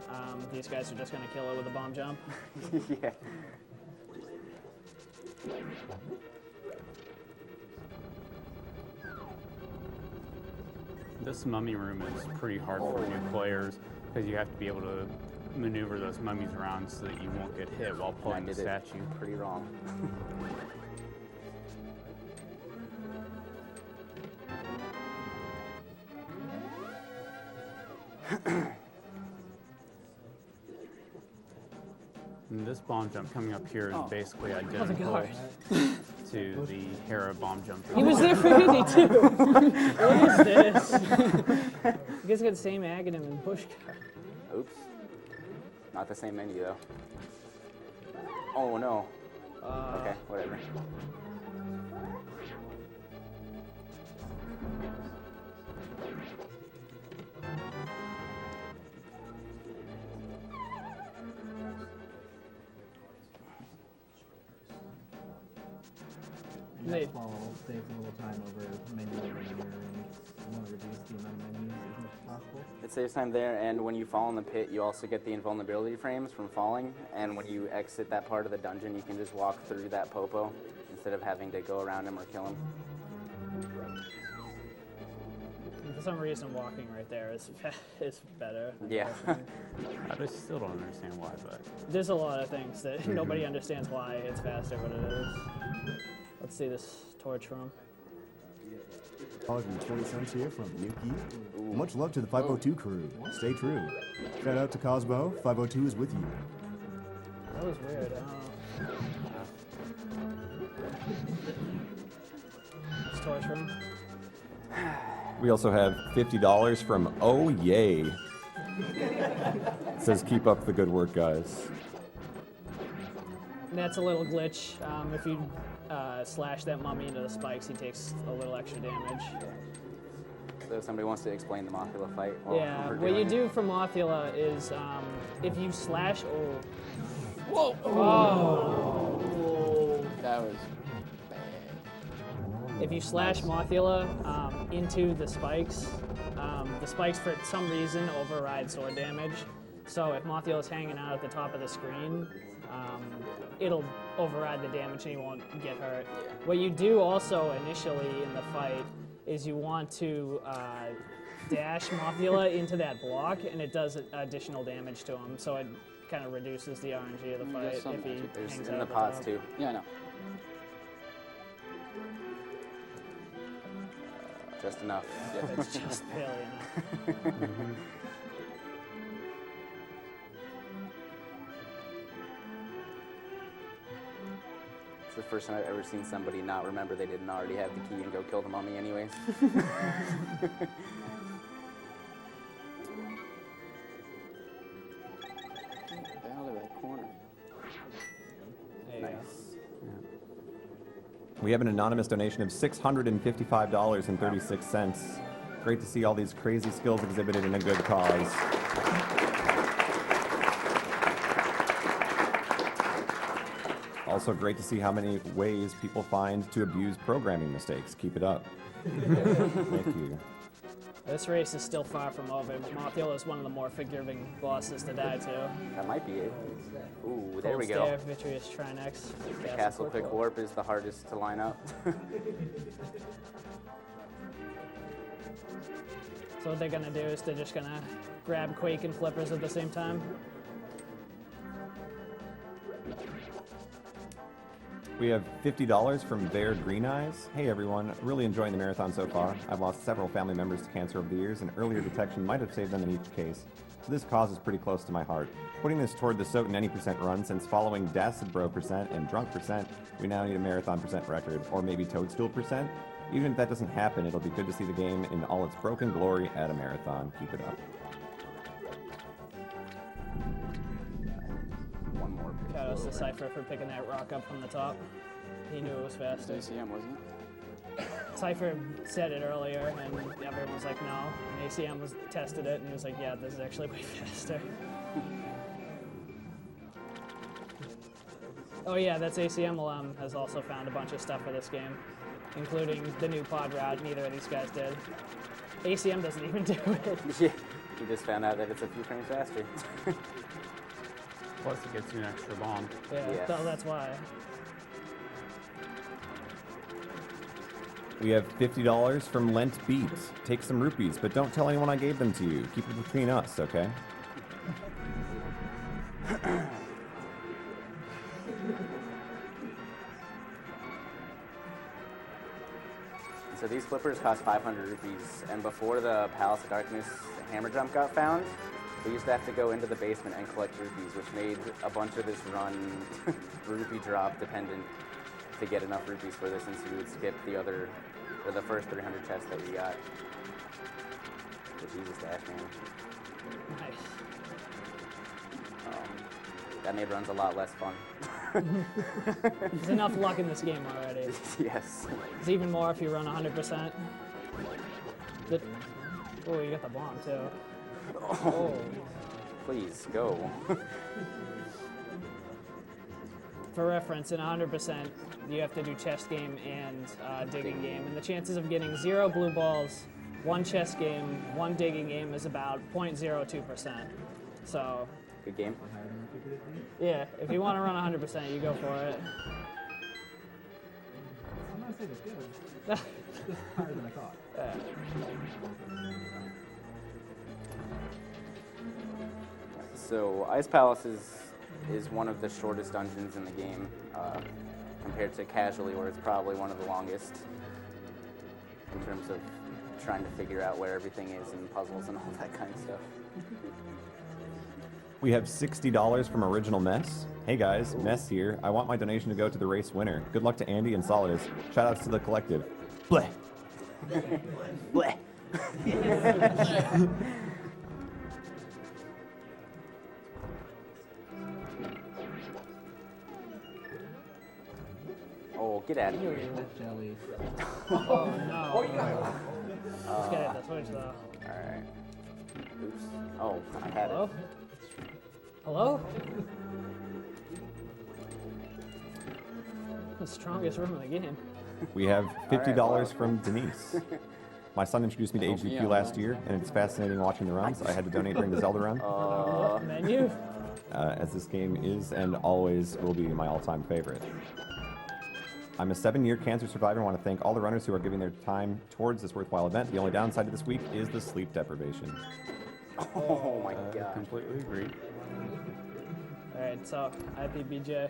These guys are just going to kill it with a bomb jump. Yeah. This mummy room is pretty hard for new players because you have to be able to maneuver those mummies around so that you won't get hit while I pulling the did it statue. pretty wrong. And this bomb jump coming up here is basically Oh, identical gosh. to the Hera bomb jump. He was there for me too. What is this? You guys got the same Aghanim and Push. Oops. Not the same menu though. Oh no. Okay, whatever. Nate. Fall saves a little time over menu over here and want to reduce the amount of menus as much as possible. It saves time there, and when you fall in the pit, you also get the invulnerability frames from falling, and when you exit that part of the dungeon, you can just walk through that popo instead of having to go around him or kill him. For some reason, walking right there is better. Yeah. I just still don't understand why, but There's a lot of things that nobody understands why it's faster, but it is. Let's see this torch room. $20 here from Yuki. Much love to the 502 crew. Stay true. Shout out to Cosmo. 502 is with you. That was weird. I don't know. This torch room. We also have $50 from Oh Yay. Says, "Keep up the good work, guys." That's a little glitch. If you slash that mummy into the spikes, he takes a little extra damage. So if somebody wants to explain the Mothula fight. while Yeah, we're what you doing do it. for Mothula is if you slash. Oh. That was If you slash Mothula into the spikes for some reason override sword damage. So if Mothula's hanging out at the top of the screen, it'll override the damage and he won't get hurt. What you do also initially in the fight is you want to dash Mothula into that block, and it does additional damage to him. So it kind of reduces the RNG of the fight some if he magic. There's hangs in out the at pots top. too. Yeah, I know. Just enough. It's just barely enough. It's the first time I've ever seen somebody not remember they didn't already have the key and go kill the mummy anyways. Get out of that corner. There you go. We have an anonymous donation of $655.36. Great to see all these crazy skills exhibited in a good cause. Also great to see how many ways people find to abuse programming mistakes. Keep it up. Thank you. This race is still far from over. Mothula is one of the more forgiving bosses to die to. That might be it. Ooh, there we Cold go. Stare, Vitreous Trinex, Castle Quick Warp is the hardest to line up. So what they're gonna do is they're just gonna grab Quake and Flippers at the same time. We have $50 from Bear Green Eyes. Hey everyone, really enjoying the marathon so far. I've lost several family members to cancer over the years, and earlier detection might have saved them in each case. So this cause is pretty close to my heart. Putting this toward the Soten Any percent run, since following Dacid Bro percent and Drunk percent, we now need a marathon percent record, or maybe Toadstool percent. Even if that doesn't happen, it'll be good to see the game in all its broken glory at a marathon. Keep it up. One more. Shout out to Cypher for picking that rock up from the top. He knew it was It's faster. ACM, wasn't it? Cypher said it earlier, and everyone was like, no. And ACM tested it, and he was like, yeah, this is actually way faster. Oh yeah, that's ACM alum has also found a bunch of stuff for this game, including the new pod route. Neither of these guys did. ACM doesn't even do it. Yeah, you just found out that it's a few frames faster. Plus, it gets you an extra bomb. Yeah, Yes. so that's why. We have $50 from Lent Beat. Take some rupees, but don't tell anyone I gave them to you. Keep it between us, okay? So these flippers cost 500 rupees, and before the Palace of Darkness hammer jump got found, we used to have to go into the basement and collect rupees, which made a bunch of this run rupee drop dependent to get enough rupees for this, and so we would skip the first 300 chests that we got. But Jesus, Dash Man. Nice. That made runs a lot less fun. There's enough luck in this game already. Yes. There's even more if you run 100%. Oh, you got the bomb too. Oh. Please, go. For reference, in 100%, you have to do chest game and digging game. And the chances of getting 0 blue balls, 1 chest game, 1 digging game is about 0.02%. So, Good game. yeah, if you want to run 100%, you go for it. I'm not saying it's good. It's just harder than I thought. So Ice Palace is one of the shortest dungeons in the game compared to Casually, where it's probably one of the longest in terms of trying to figure out where everything is and puzzles and all that kind of stuff. We have $60 from Original Mess. Hey guys, Mess here. I want my donation to go to the race winner. Good luck to Andy and Solidus. Shoutouts to the collective. Bleh. Bleh. Oh, get out of here. With jelly. Oh no. Let's get it the switch though. Alright. Oops. Oh, I had Hello? it. Hello? The strongest room in the game. We have $50 well. from Denise. My son introduced me to Help me AGDQ out, last man. year, and it's fascinating watching the runs. I had to donate during the Zelda run, What menu? as this game is and always will be my all-time favorite. I'm a 7-year cancer survivor and want to thank all the runners who are giving their time towards this worthwhile event. The only downside to this week is the sleep deprivation. Oh my god. Completely agree. Alright, so IPBJ.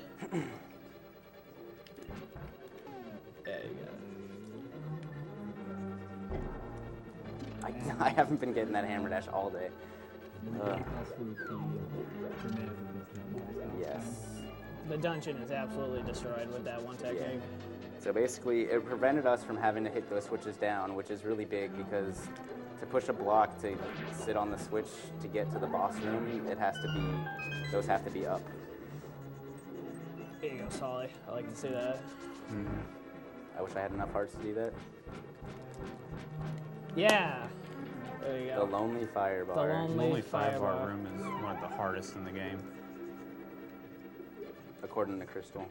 There you go. I haven't been getting that hammer dash all day. Yes. The dungeon is absolutely destroyed with that one technique. So basically, it prevented us from having to hit those switches down, which is really big because to push a block to sit on the switch to get to the boss room, those have to be up. There you go, Solly. I like to see that. I wish I had enough hearts to do that. Yeah. There you The go. Lonely Fire The Bar. lonely Only fire 5-bar bar. room is one of the hardest in the game. According to Crystal.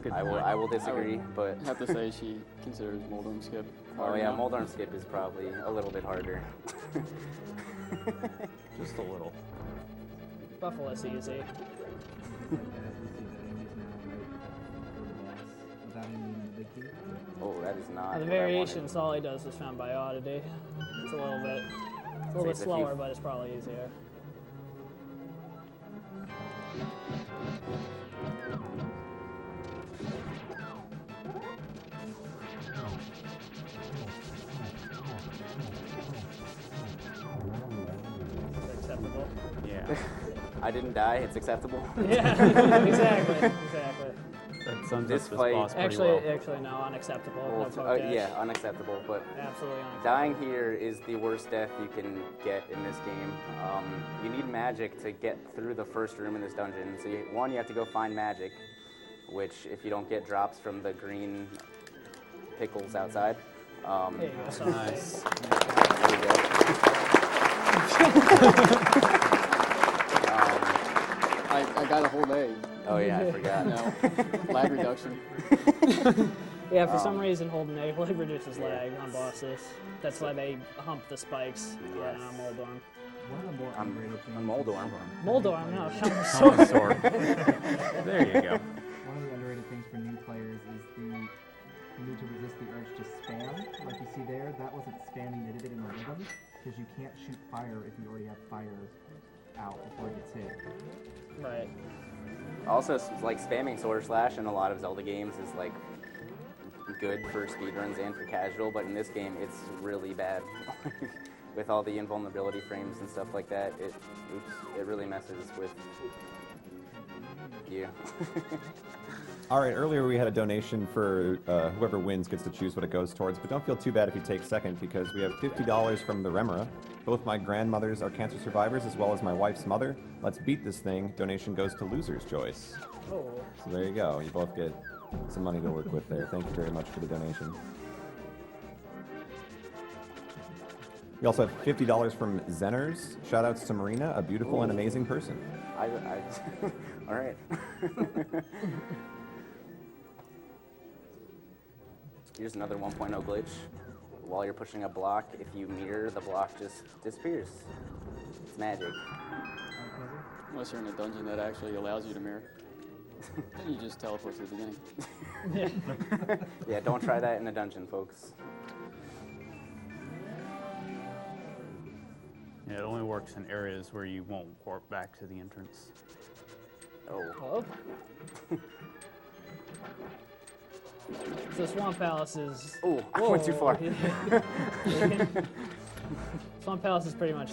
Good I point. will disagree, but I have to say she considers Moldorm Skip oh hard yeah, enough. Moldorm Skip is probably a little bit harder. Just a little. Buffalo's easy. Oh, that is not. The what I variation wanted. Solly does is found by oddity. It's a little bit Saves a few- slower, but it's probably easier. It's acceptable. Yeah. I didn't die. It's acceptable. Yeah, exactly. That sums This up this fight- boss pretty Actually, well. actually, no, unacceptable. Well, No poke dash. yeah, unacceptable. But Absolutely unacceptable. dying here is the worst death you can get in this game. You need magic to get through the first room in this dungeon. So you have to go find magic, which if you don't get drops from the green pickles outside. There you go, Solly. Nice. There we go. I got a whole day. Oh yeah, I forgot. No. Lag reduction. Yeah, for some reason, holding A lag reduces lag on bosses. That's why they hump the spikes. Yeah, on Moldorm. One of the more I'm underrated things. Moldorm. Moldorm, no, Helm's Helmet sword. sword. There you go. One of the underrated things for new players is the need to resist the urge to spam. Like you see there, that wasn't spamming, they did it in a rhythm, because you can't shoot fire if you already have fire out before it gets hit. Right. Also, like spamming Sword Slash in a lot of Zelda games is like good for speedruns and for casual, but in this game it's really bad. With all the invulnerability frames and stuff like that, it really messes with you. All right, earlier we had a donation for whoever wins gets to choose what it goes towards, but don't feel too bad if you take second because we have $50 from the Remora. Both my grandmothers are cancer survivors as well as my wife's mother. Let's beat this thing. Donation goes to Loser's Choice. Oh. So there you go. You both get some money to work with there. Thank you very much for the donation. We also have $50 from Zenners. Shoutouts to Marina, a beautiful and amazing person. All right. Here's another 1.0 glitch. While you're pushing a block, if you mirror, the block just disappears. It's magic. Unless you're in a dungeon that actually allows you to mirror. Then you just teleport to the beginning. Yeah, don't try that in a dungeon, folks. Yeah, it only works in areas where you won't warp back to the entrance. Oh. Oh. So Swamp Palace is... Oh, I went too far. Swamp Palace is pretty much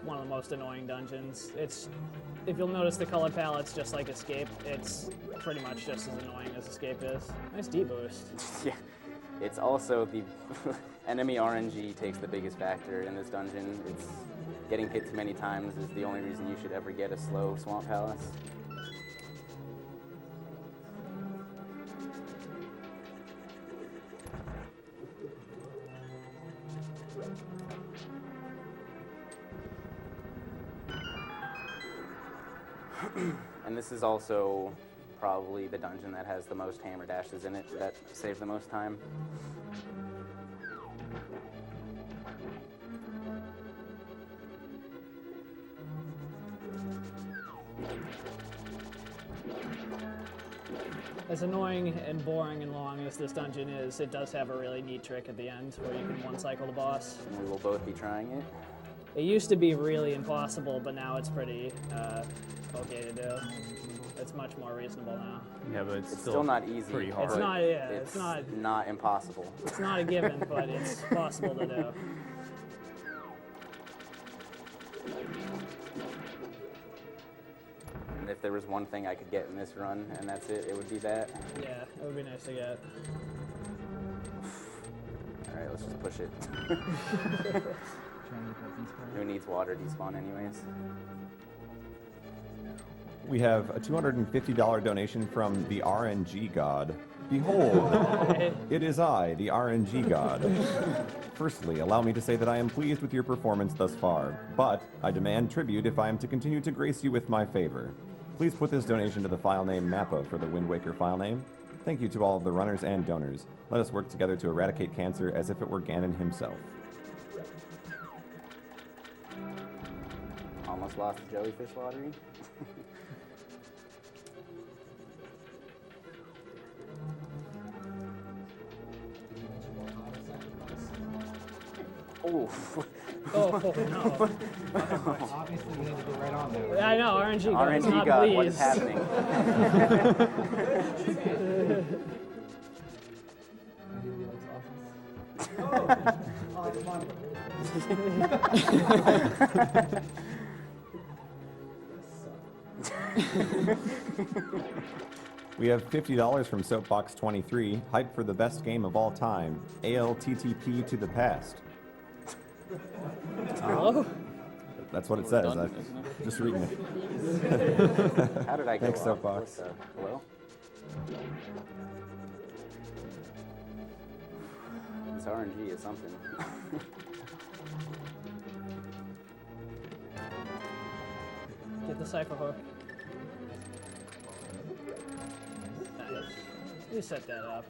one of the most annoying dungeons. It's, if you'll notice the color palette's just like Escape, it's pretty much just as annoying as Escape is. Nice D-boost. Yeah. It's also the enemy RNG takes the biggest factor in this dungeon. It's getting hit too many times is the only reason you should ever get a slow Swamp Palace. And this is also probably the dungeon that has the most hammer dashes in it that save the most time. As annoying and boring and long as this dungeon is, it does have a really neat trick at the end where you can one-cycle the boss. And we will both be trying it. It used to be really impossible, but now it's pretty okay to do. It's much more reasonable now. Yeah, but it's, It's still not easy. pretty hard. It's but not, yeah, it's not impossible. It's not a given, but it's possible to do. And if there was one thing I could get in this run, and that's it, it would be that. Yeah, it would be nice to get. All right, let's just push it. Trying to get that despawn. Who needs water despawn anyways? We have a $250 donation from the RNG God. Behold, it is I, the RNG God. Firstly, allow me to say that I am pleased with your performance thus far, but I demand tribute if I am to continue to grace you with my favor. Please put this donation to the file name Mappa for the Wind Waker file name. Thank you to all of the runners and donors. Let us work together to eradicate cancer as if it were Ganon himself. Almost lost the jellyfish lottery. Oh. Oh, no. Obviously, we need to get right on there. I know, RNG God is RNG not God, what is pleased. happening? Ideally likes sauces. Oh, come on. We have $50 from Soapbox23, hype for the best game of all time, ALTTP to the past. Hello? That's what it We're says. done, I'm isn't it? just reading it. How did I go Thanks, off? Soapbox. Hello? This RNG is something. Get the cipher hook. Nice. You set that up.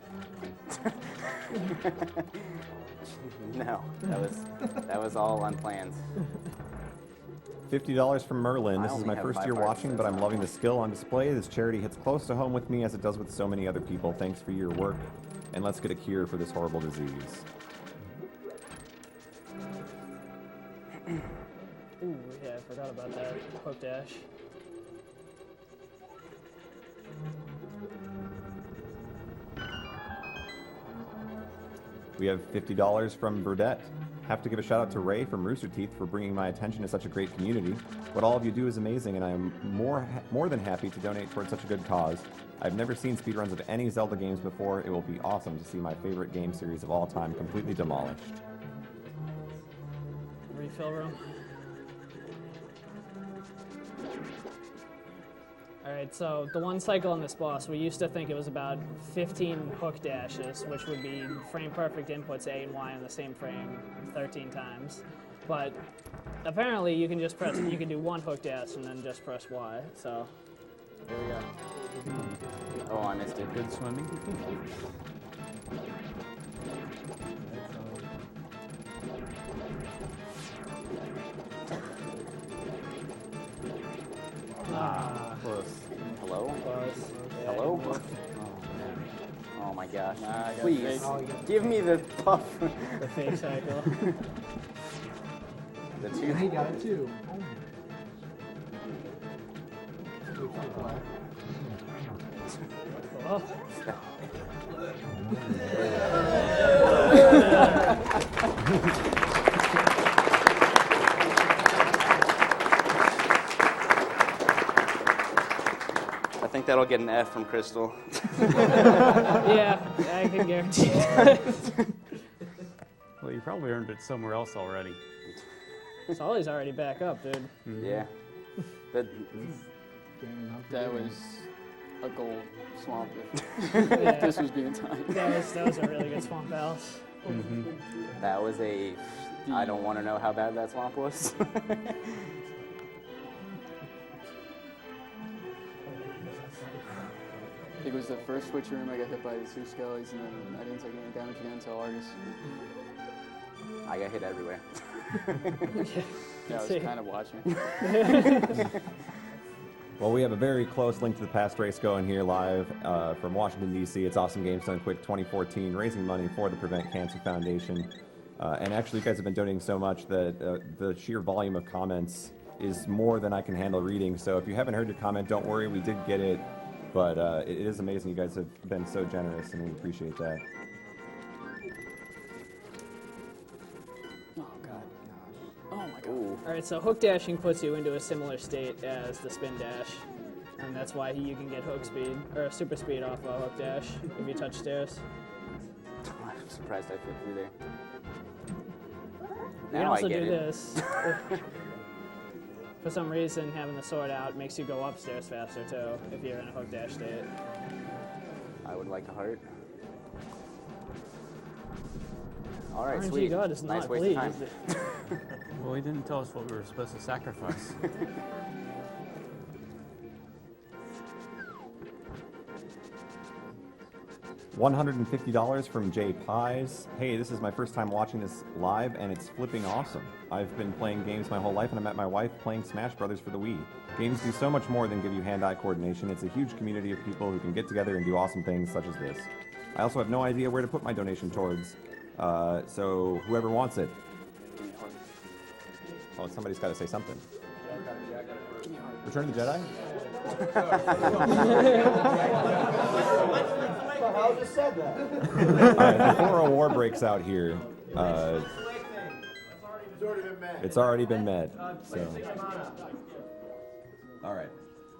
No, that was all unplanned. $50 from Merlin. This I is only my have first 5 year hearts, watching, that's but I'm not loving the much. skill on display. This charity hits close to home with me as it does with so many other people. Thanks for your work, and let's get a cure for this horrible disease. Ooh, yeah, I forgot about that. Hook dash. We have $50 from Burdette. Have to give a shout out to Ray from Rooster Teeth for bringing my attention to such a great community. What all of you do is amazing, and I am more than happy to donate towards such a good cause. I've never seen speedruns of any Zelda games before. It will be awesome to see my favorite game series of all time completely demolished. Refill room. Alright, so the one cycle on this boss, we used to think it was about 15 hook dashes, which would be frame perfect inputs A and Y in the same frame 13 times. But apparently you can just press, you can do one hook dash and then just press Y. So here we go. Oh, I missed it. Good swimming. Close. Hello? Close. Yeah, Hello? you moved. Oh my gosh. Nah, I got Please, fake. give me the puff. The fake cycle. The And two. he got it too. Oh. I think that'll get an F from Crystal. Yeah, I can guarantee that. Well, you probably earned it somewhere else already. Solly's already back up, dude. Yeah. The, That was a gold swamp if Yeah. this was being timed. That was a really good swamp house. that was a. I don't want to know how bad that swamp was. think it was the first switch room I got hit by the 2 skellies, and then I didn't take any damage again until Argus. I got hit everywhere. Yeah, I was kind of watching. Well, we have a very close Link to the Past race going here live from Washington, D.C. It's Awesome Games Done Quick 2014, raising money for the Prevent Cancer Foundation. And actually, you guys have been donating so much that the sheer volume of comments is more than I can handle reading. So if you haven't heard your comment, don't worry, we did get it. But it is amazing. You guys have been so generous, and we appreciate that. Oh, God. Oh, my God. Ooh. All right, so hook dashing puts you into a similar state as the spin dash, and that's why you can get hook speed or super speed off a hook dash if you touch stairs. I'm surprised I fit through there. You can Now also I get do it. this. For some reason, having the sword out makes you go upstairs faster too if you're in a hook dash state. I would like a heart. All right, RNG sweet. God is Nice not waste of time. pleased. Well, he didn't tell us what we were supposed to sacrifice. $150 from Jay Pies. Hey, this is my first time watching this live, and it's flipping awesome. I've been playing games my whole life, and I met my wife playing Smash Brothers for the Wii. Games do so much more than give you hand-eye coordination. It's a huge community of people who can get together and do awesome things such as this. I also have no idea where to put my donation towards, so whoever wants it. Oh, somebody's got to say something. Return of the Jedi? I just said that. All right, before a war breaks out here, it's already been met. So, all right,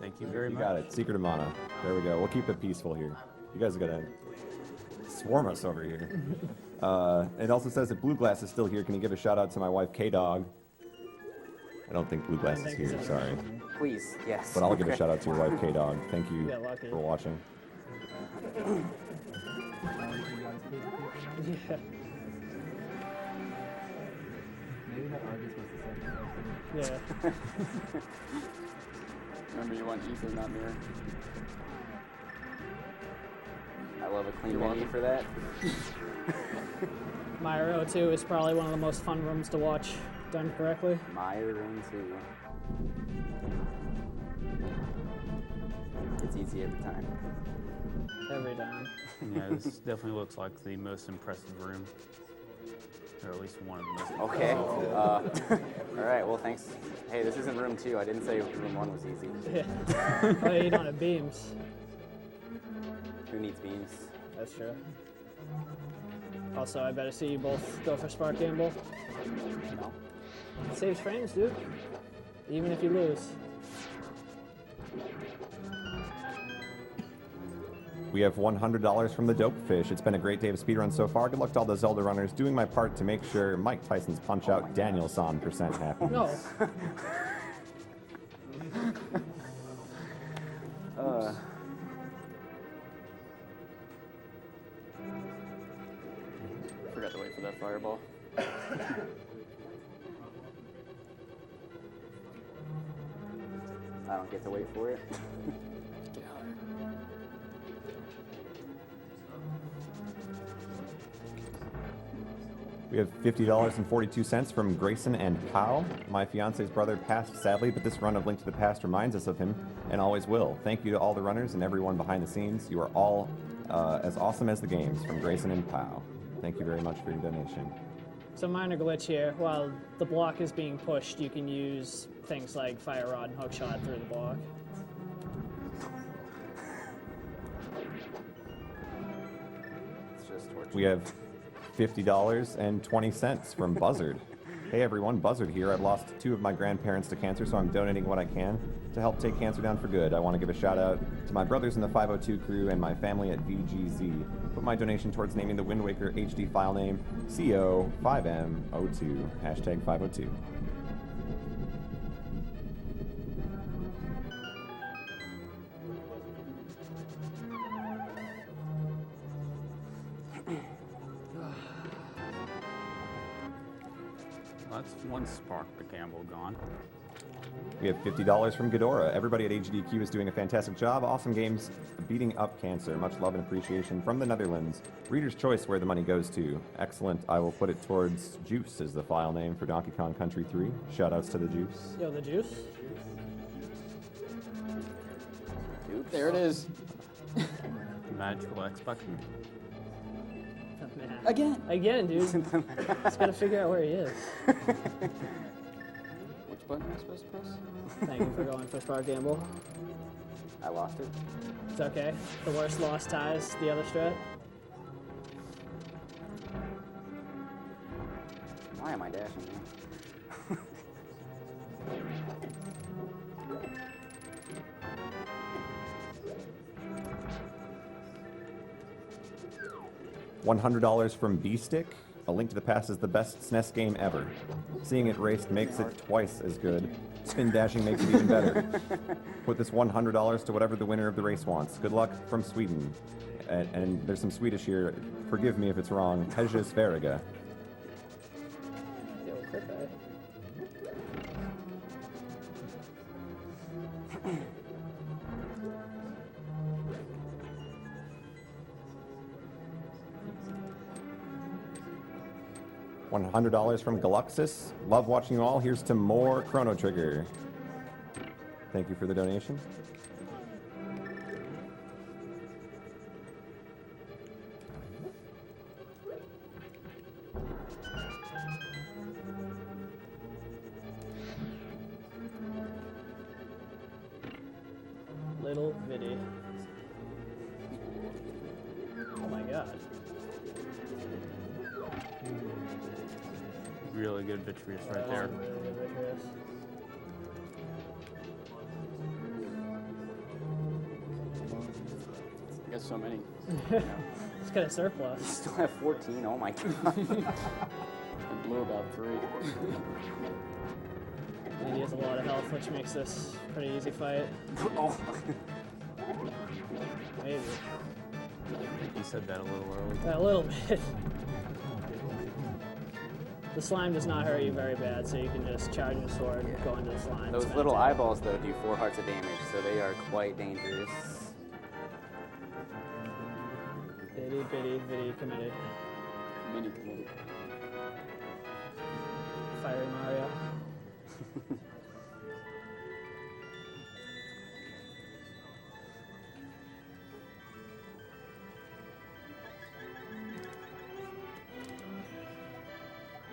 Thank you very you much. got it. Secret of Mana. There we go. We'll keep it peaceful here. You guys are gonna swarm us over here. It also says that Blue Glass is still here. Can you give a shout out to my wife, K-Dog? I don't think Blue Glass is here. Sorry, Please, yes. but I'll give a Okay. shout out to your wife, K-Dog. Thank you got lucky. for watching. Yeah. Maybe that Argus was the second person. Yeah. Remember, you want ether, not mirror. I love a clean You're menu welcome. for that. Myro 2 is probably one of the most fun rooms to watch done correctly. My room too. It's easy every time. Every time. Yeah, this definitely looks like the most impressive room. Or at least one of the most Okay. impressive. All right. Well, thanks. Hey, this isn't room 2. I didn't say room 1 was easy. Yeah. Oh, you don't have beams. Who needs beams? That's true. Also, I better see you both go for Spark Gamble. No. It saves frames, dude. Even if you lose. We have $100 from the Dope Fish. It's been a great day of speedrun so far. Good luck to all the Zelda runners. Doing my part to make sure Mike Tyson's Punch Out Daniel-san % happy. No. Forgot to wait for that fireball. I don't get to wait for it. Get out of here. We have $50.42 from Grayson and Powell. My fiance's brother passed sadly, but this run of Link to the Past reminds us of him and always will. Thank you to all the runners and everyone behind the scenes. You are all as awesome as the games. From Grayson and Powell. Thank you very much for your donation. So minor glitch here. While the block is being pushed, you can use things like Fire Rod and Hookshot through the block. It's just torture. We have $50.20 from Buzzard. Hey everyone, Buzzard here. I've lost 2 of my grandparents to cancer, so I'm donating what I can to help take cancer down for good. I want to give a shout out to my brothers in the 502 crew and my family at VGZ. Put my donation towards naming the Wind Waker HD file name CO5M02, hashtag 502. That's one spark to gamble gone. We have $50 from Ghidorah. Everybody at AGDQ is doing a fantastic job. Awesome games beating up cancer. Much love and appreciation from the Netherlands. Reader's choice where the money goes to. Excellent. I will put it towards Juice as the file name for Donkey Kong Country 3. Shoutouts to the Juice. Yo, the juice. There it is. Magical X button. Again, dude. Just gotta figure out where he is. Which button am I supposed to press? Thank you for going first part gamble. I lost it. It's okay. The worst loss ties the other strat. Why am I dashing now? $100 from B-Stick. A Link to the Past is the best SNES game ever. Seeing it raced makes it twice as good. Spin dashing makes it even better. Put this $100 to whatever the winner of the race wants. Good luck from Sweden. And there's some Swedish here. Forgive me if it's wrong. Tejas Veriga. Yo, crit die. $100 from Galuxus. Love watching you all. Here's to more Chrono Trigger. Thank you for the donation. Little bitty. Oh my god. Really good Vitreous right there. Really good Vitreous. I got so many. It's got a surplus. Still have 14. Oh my god. I blew about 3. And he has a lot of health, which makes this a pretty easy fight. Oh. Maybe. You said that a little early. A little bit. The slime does not hurt you very bad, so you can just charge your sword, go into the slime. Those spend little attack. eyeballs, though, do 4 hearts of damage, so they are quite dangerous. Itty bitty bitty committed. Mini committee. Fiery Mario.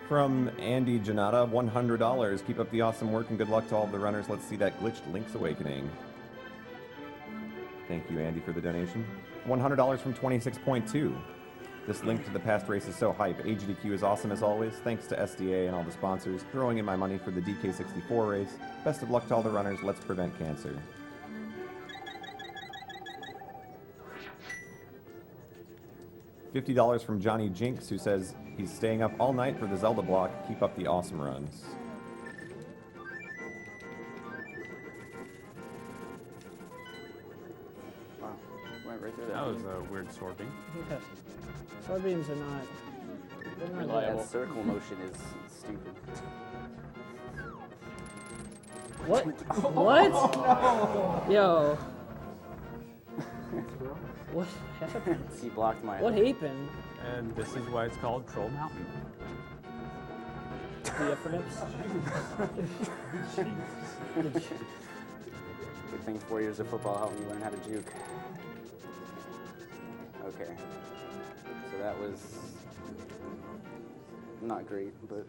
From Andy Janata, $100. Keep up the awesome work and good luck to all of the runners. Let's see that glitched Link's Awakening. Thank you, Andy, for the donation. $100 from 26.2. This Link to the Past race is so hype. AGDQ is awesome as always. Thanks to SDA and all the sponsors. Throwing in my money for the DK64 race. Best of luck to all the runners. Let's prevent cancer. $50 from Johnny Jinx, who says he's staying up all night for the Zelda block. Keep up the awesome runs. Wow. Went right through that. That was a weird sorting. Okay. Sword beams are not. They're not Reliable. That circle motion is stupid. What? What? Yo. What happened? He blocked my. What happened? And this is why it's called Troll Mountain. Diaphragms? Good thing 4 years of football helped me learn how to juke. Okay. So that was not great, but.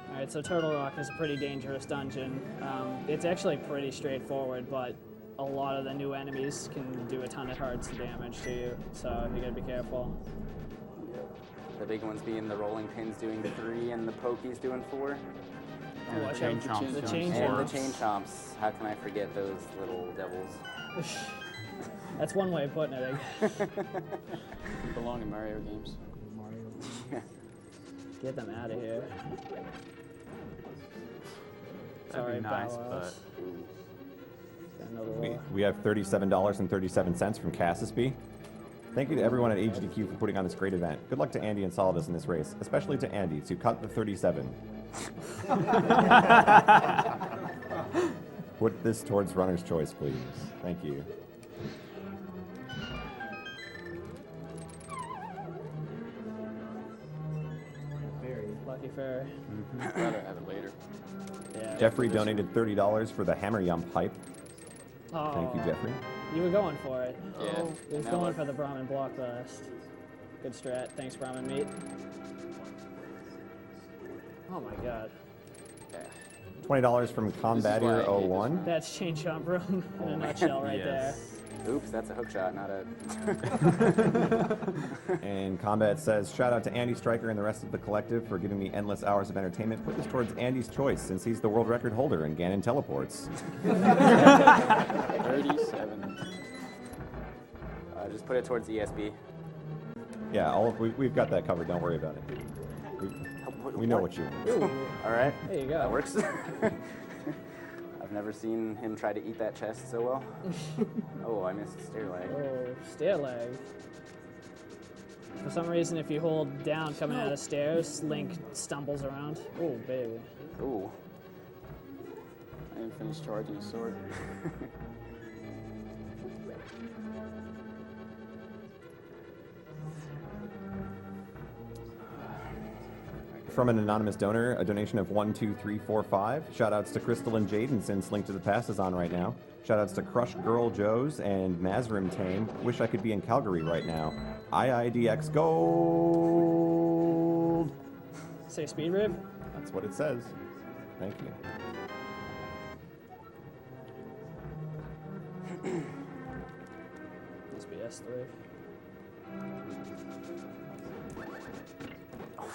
Alright, so Turtle Rock is a pretty dangerous dungeon. It's actually pretty straightforward, but a lot of the new enemies can do a ton of hearts damage to you, so you gotta be careful. The big ones being the rolling pins doing 3 and the pokies doing 4. And watch chain out, chomps the doing chain And the chomps. chain chomps. How can I forget those little devils? That's one way of putting it. I guess. They belong in Mario games. Mario. Get them out of here. That'd Sorry, be nice, Powwows. Got another war. We have $37.37 from Cassispy. Thank you to everyone at AGDQ for putting on this great event. Good luck to Andy and Solidus in this race, especially to Andy, to cut the 37. Put this towards runner's choice, please. Thank you. Very. Lucky Fairy. I'd rather have it later. Yeah. Jeffrey donated $30 for the Hammer Yum pipe. Oh, Thank you, Jeffrey. You were going for it. Yeah. He was Now going what? for the Brahmin block blast. Good strat. Thanks, Brahmin meat. Oh my god. $20 from Combatier 01. That's Chain Chomp Room in a nutshell right Yes. Oops, that's a hook shot, not a. And Combat says, shout out to Andy Stryker and the rest of the collective for giving me endless hours of entertainment. Put this towards Andy's choice since he's the world record holder in Ganon teleports. 37. Just put it towards ESB. Yeah, we've got that covered. Don't worry about it. We know what you want. All right. There you go. That works. I've never seen him try to eat that chest so well. Oh, I missed stair lag. Oh, stair lag. For some reason, if you hold down coming out of stairs, Link stumbles around. Oh, baby. Ooh. I didn't finish charging his sword. From an anonymous donor, a donation of 12345. Shoutouts to Crystal and Jaden since Link to the Past is on right now. Shoutouts to Crush Girl Joes and Mazrim Tame. Wish I could be in Calgary right now. IIDX Gold! Say speed rib? That's what it says. Thank you. Must be S3.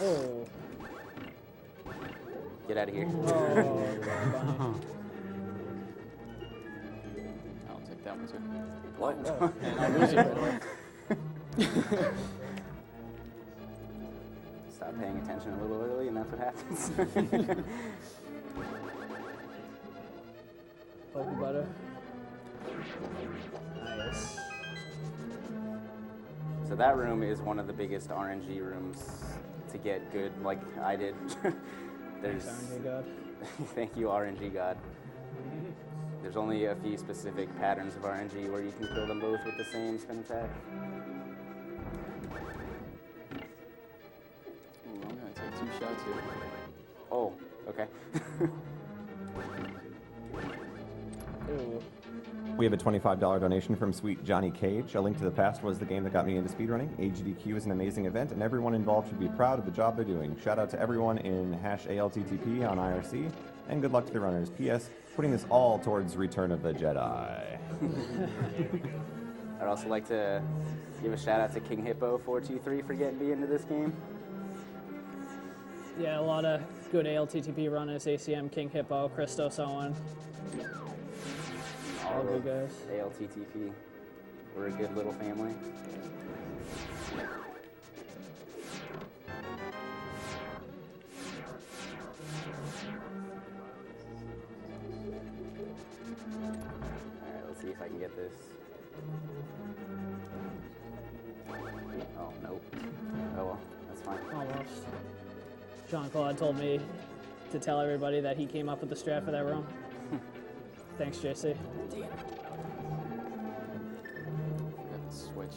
Oh. Get out of here. Oh, funny. I'll take that one too. What? And I'll lose it right away. Stop paying attention a little early, and that's what happens. Pokey butter. Nice. So that room is one of the biggest RNG rooms to get good, like I did. There's, RNG God. thank you, RNG God. There's only a few specific patterns of RNG where you can kill them both with the same spin attack. Ooh, I'm gonna take 2 shots here. Oh, okay. Ooh. We have a $25 donation from Sweet Johnny Cage. A Link to the Past was the game that got me into speedrunning. AGDQ is an amazing event, and everyone involved should be proud of the job they're doing. Shout out to everyone in #ALTTP on IRC, and good luck to the runners. P.S. Putting this all towards Return of the Jedi. I'd also like to give a shout out to King Hippo 423 for getting me into this game. Yeah, a lot of good ALTTP runners, ACM, King Hippo, Christos, Owen. All good guys. ALTTP. We're a good little family. Alright, let's see if I can get this. Oh, nope. Oh well, that's fine. Almost. Jean-Claude told me to tell everybody that he came up with the strat for that room. Thanks, JC. Got the switch.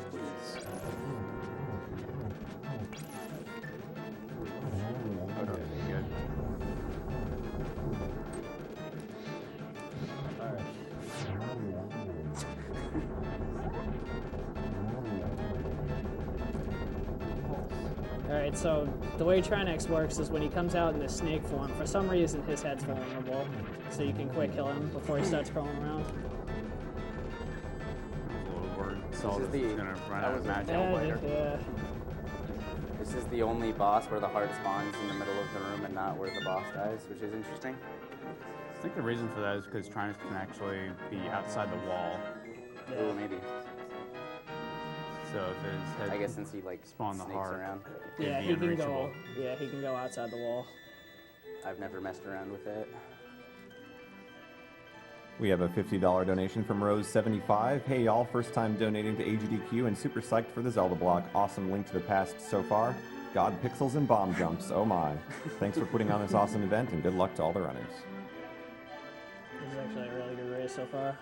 Please. Okay, good. Alright, so the way Trinex works is when he comes out in this snake form, for some reason his head's vulnerable, so you can quick kill him before he starts crawling around. A little word Solidus the- is going to run out of magic Yeah, later. yeah. This is the only boss where the heart spawns in the middle of the room and not where the boss dies, which is interesting. I think the reason for that is because Trinus can actually be outside the wall. Ooh, maybe. So if his head I guess since he like spawn the snakes heart. around. it'd Yeah, be he can go. unreachable. Yeah, he can go outside the wall. I've never messed around with it. We have a $50 donation from Rose75. Hey y'all, first time donating to AGDQ and super psyched for the Zelda block. Awesome Link to the Past so far. God, pixels and bomb jumps, oh my. Thanks for putting on this awesome event and good luck to all the runners. This is actually a really good race so far.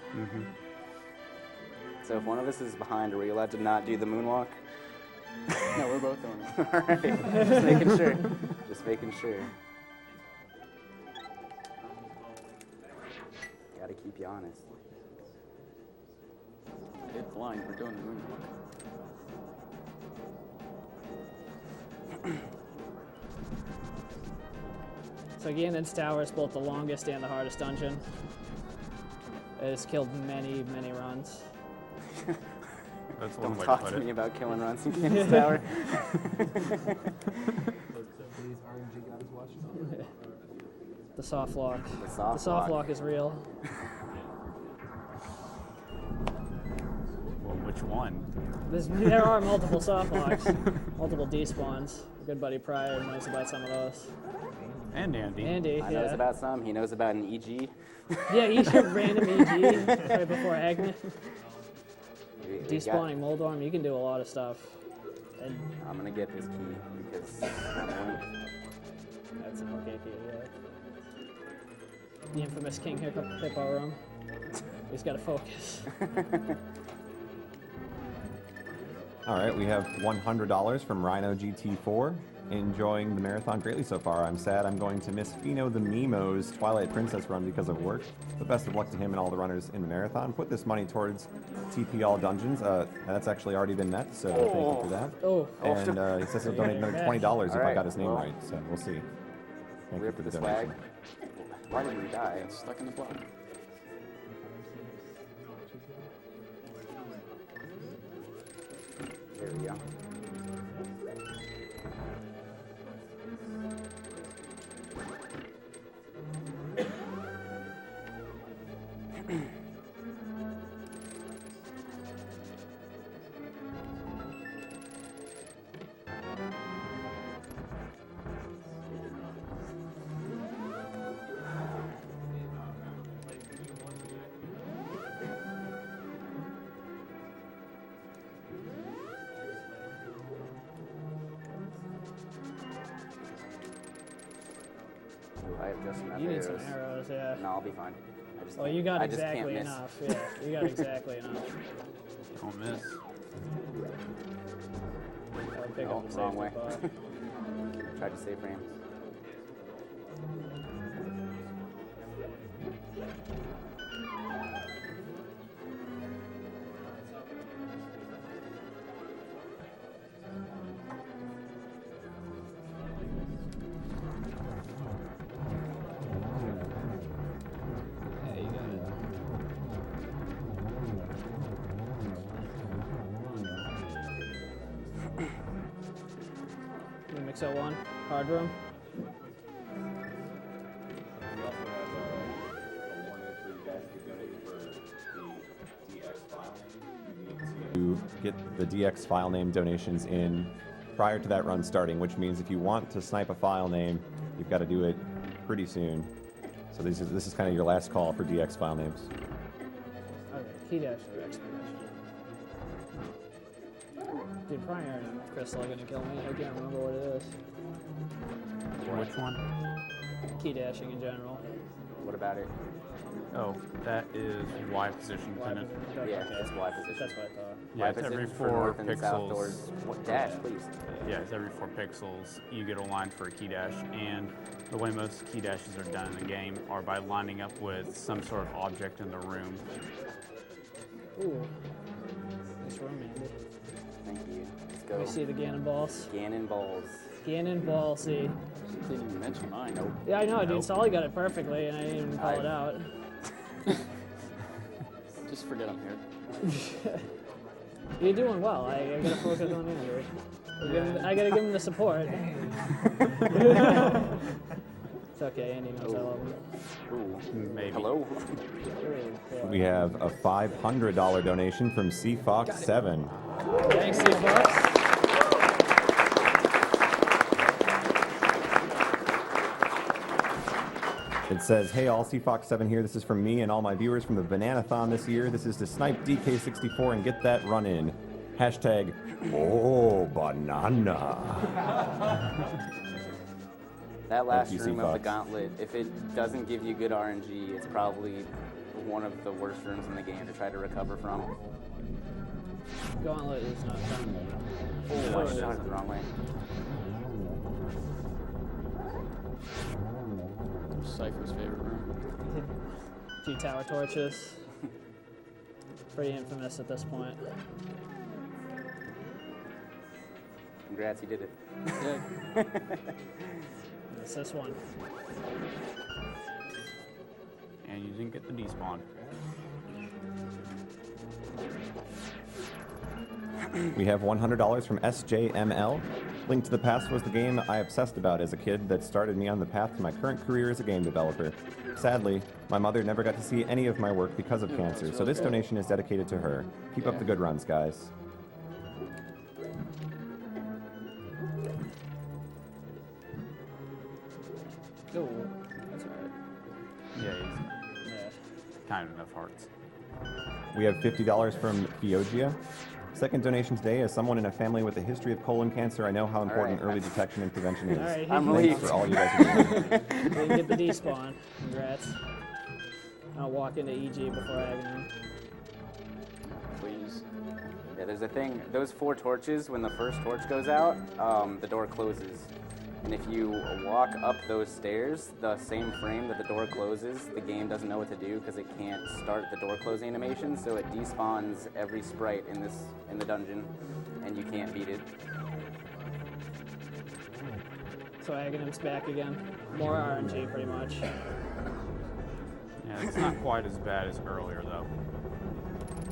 So if one of us is behind, are we allowed to not do the moonwalk? No, we're both doing it. All right, just making sure. Just making sure. Gotta keep you honest. Hit blind, we're doing the moonwalk. So Ganon's Tower is both the longest and the hardest dungeon. It has killed many, many runs. That's one Don't way to talk put to me it. about killing runs in Kansas Tower. Please, RNG God is watching. The soft lock. The soft The soft lock. lock is real. Well, which one? There are multiple soft locks, multiple despawns. Good buddy Pryor knows about some of those. And Andy. Andy, I yeah. knows about some. He knows about an EG. Yeah, each random EG right before Agnes. We got- Despawning Moldorm, you can do a lot of stuff. And I'm gonna get this key because I'm Link. that's an okay key, yeah. The infamous King Hippo room. He's got to focus. All right, we have $100 from Rhino GT4. Enjoying the marathon greatly so far. I'm sad I'm going to miss Fino the Memo's Twilight Princess run because of work. But best of luck to him and all the runners in the marathon. Put this money towards TP All Dungeons. That's actually already been met, so thank you for that. Oh, And he says he'll donate another $20 if I Alright, got his name well, right. So we'll see. Thank you Rip for the the swag. donation. Why didn't you die? It's stuck in the block. There we go. I have just enough you need arrows. some arrows, yeah. No, I'll be fine. I just Well, can't- you got I just can't exactly miss. enough. Yeah, you got exactly enough. Don't miss. I would pick Oh, up the wrong safety way. bar. Tried to save frames. Yeah, you got it. You mix that one, hard room. To get the DX file name donations in prior to that run starting, which means if you want to snipe a file name, you've got to do it pretty soon. So this is kind of your last call for DX file names. Okay, key dash or explanation. Dude, Pryor and Crystal are gonna kill me. I can't remember what it is. Which one? Key dashing in general. What about it? Oh, that is Y position dependent. Yeah, it's Y position. That's what I thought. Yeah, it's every Position for 4 north and south doors. pixels. What dash, please? Yeah, it's every 4 pixels. You get a line for a key dash, and the way most key dashes are done in the game are by lining up with some sort of object in the room. Ooh. Nice room, Andy. Thank you. Let's Let me go. see the Ganon balls. Ganon balls. Ganon ball, see. Didn't even mention mine. Nope. Yeah, I know, dude. Nope. Solly got it perfectly, and I didn't even call it out. Just forget I'm here. You're doing well. I gotta focus on Andrew. I gotta give him the support. It's okay, Andy knows I love him. Ooh. Maybe. Hello. We have a $500 donation from CFox7. Thanks, C-Fox. It says, hey all, CFox7 here. This is from me and all my viewers from the Bananathon this year. This is to snipe DK64 and get that run in. Hashtag, oh, banana. That last you, room of the C-Fox. gauntlet, if it doesn't give you good RNG, it's probably one of the worst rooms in the game to try to recover from. Gauntlet is not fun. Oh, I shot it the wrong way. Cypher's favorite room. Few tower torches. Pretty infamous at this point. Congrats, you did it. Yeah. It's this one. And you didn't get the despawn. We have $100 from SJML. Link to the Past was the game I obsessed about as a kid that started me on the path to my current career as a game developer. Sadly, my mother never got to see any of my work because of cancer, so this donation is dedicated to her. Keep up the good runs, guys. Oh, that's alright. Yeah, he's Yeah. kind of enough hearts. We have $50 from Fiogia. Second donation today. As someone in a family with a history of colon cancer, I know how important right. early detection and prevention is. Alright, I'm Thanks relieved. for all you guys are doing. didn't get the despawn. Congrats. I'll walk into EG before Agony. Please. Yeah, there's a thing. Those 4 torches, when the first torch goes out, the door closes. And if you walk up those stairs, the same frame that the door closes, the game doesn't know what to do because it can't start the door closing animation, so it despawns every sprite in the dungeon, and you can't beat it. So Aghanim's back again. More RNG, pretty much. Yeah, it's not quite as bad as earlier though.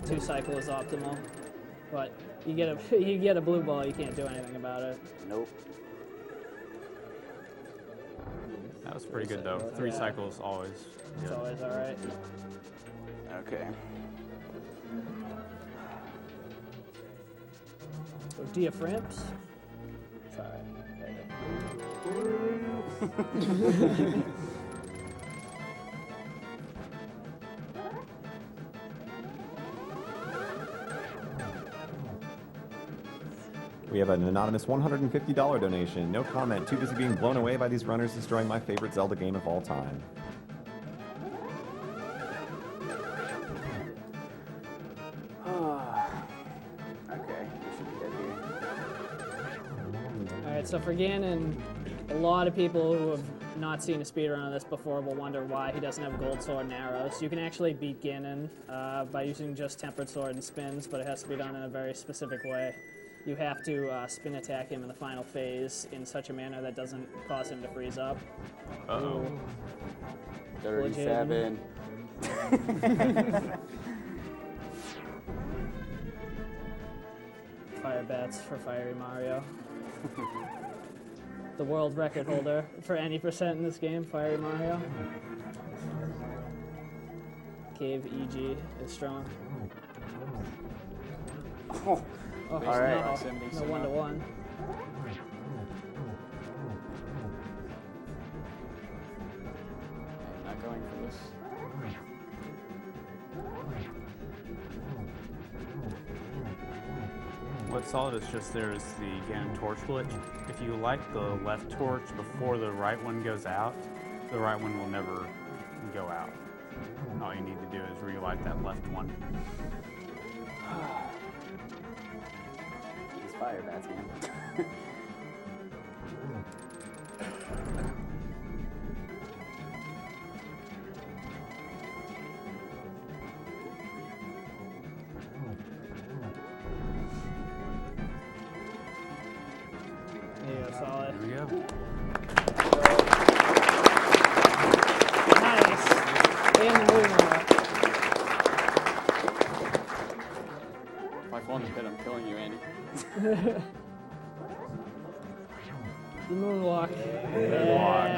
2 cycle is optimal, but you get a blue ball, you can't do anything about it. Nope. That was pretty good though. 3 Yeah. cycles always. It's Good. always alright. Okay. So diaphragms. Sorry. We have an anonymous $150 donation. No comment. Too busy being blown away by these runners destroying my favorite Zelda game of all time. Okay, we should be good here. Alright, so for Ganon, a lot of people who have not seen a speedrun of this before will wonder why he doesn't have gold sword and arrows. You can actually beat Ganon by using just tempered sword and spins, but it has to be done in a very specific way. You have to spin attack him in the final phase in such a manner that doesn't cause him to freeze up. Uh-oh. 37. Fire bats for Fiery Mario. The world record holder for any percent in this game, Fiery Mario. Cave EG is strong. Oh, Oh, all right. no, Proximity no somehow. 1-to-1. Not going for this. What Solidus just there is the Ganon torch glitch. If you light the left torch before the right one goes out, the right one will never go out. All you need to do is relight that left one. These fire bats, man. There you go, solid. There we go. Nice. In the moon. 5-1 to hit him. The moonwalk. Moonwalk.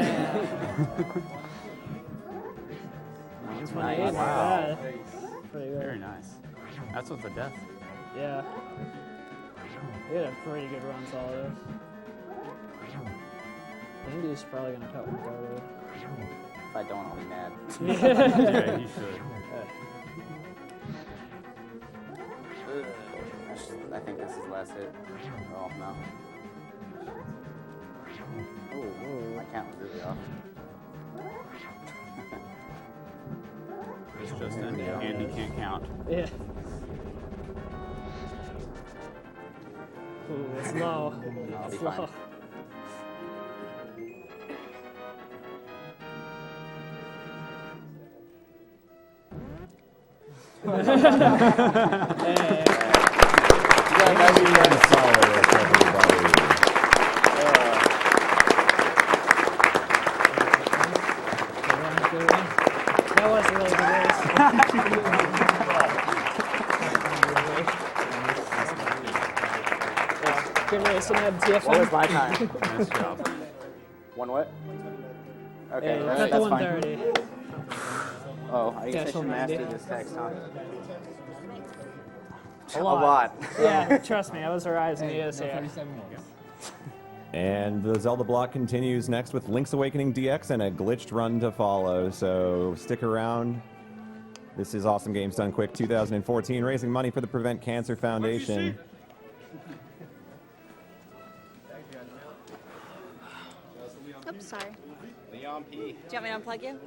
That's 28, not Wow. bad. Pretty good. Very nice. That's with the death. Yeah. He had a pretty good run, Solidus. I think he's probably going to cut one forward. If I don't, I'll be mad. Yeah, you should. I think this is last hit. Oh, no. Ooh, my count was really off. It's just Andy can't count. Yeah. Ooh, it's low. I'll be It's fine. low. Hey. That was a really good race. Good race in that TFM. What was my time? Nice job. One what? Okay, Yeah, that's, cut the that's fine. 130. Oh, I guess I Cash should 90. master this text, huh? A lot. lot. Yeah, trust me, I was Horizon years here. 37 minutes. And the Zelda block continues next with Link's Awakening DX and a glitched run to follow. So stick around. This is Awesome Games Done Quick 2014, raising money for the Prevent Cancer Foundation. Oops, sorry. Leon P. Do you want me to unplug you?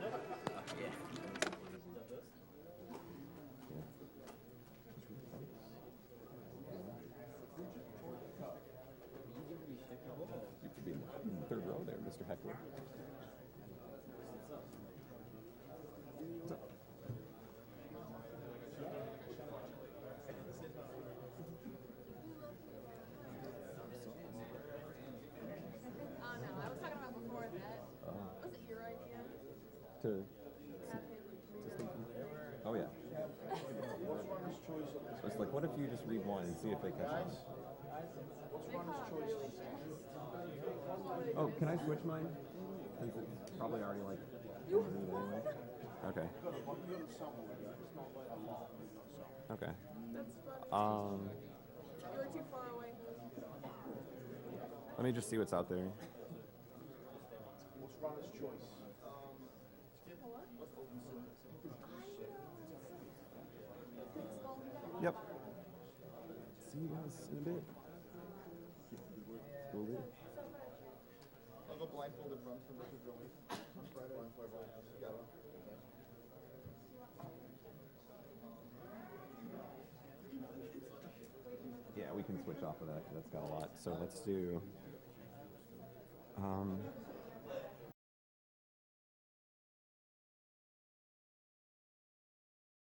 You could be in the third row there, Mr. Heckler. Oh no, I was talking about before that. Was it your idea? To oh yeah. So it's like, what if you just read one and see if they catch on? Oh, can I switch mine? Since it's probably already like anyway. Okay. Okay. You were too far away. Let me just see what's out there. Yep. See you guys in a bit. Will do. I'll go blindfolded run from Richard Drilling on Friday. Yeah, we can switch off of that 'cause that's got a lot. So let's do.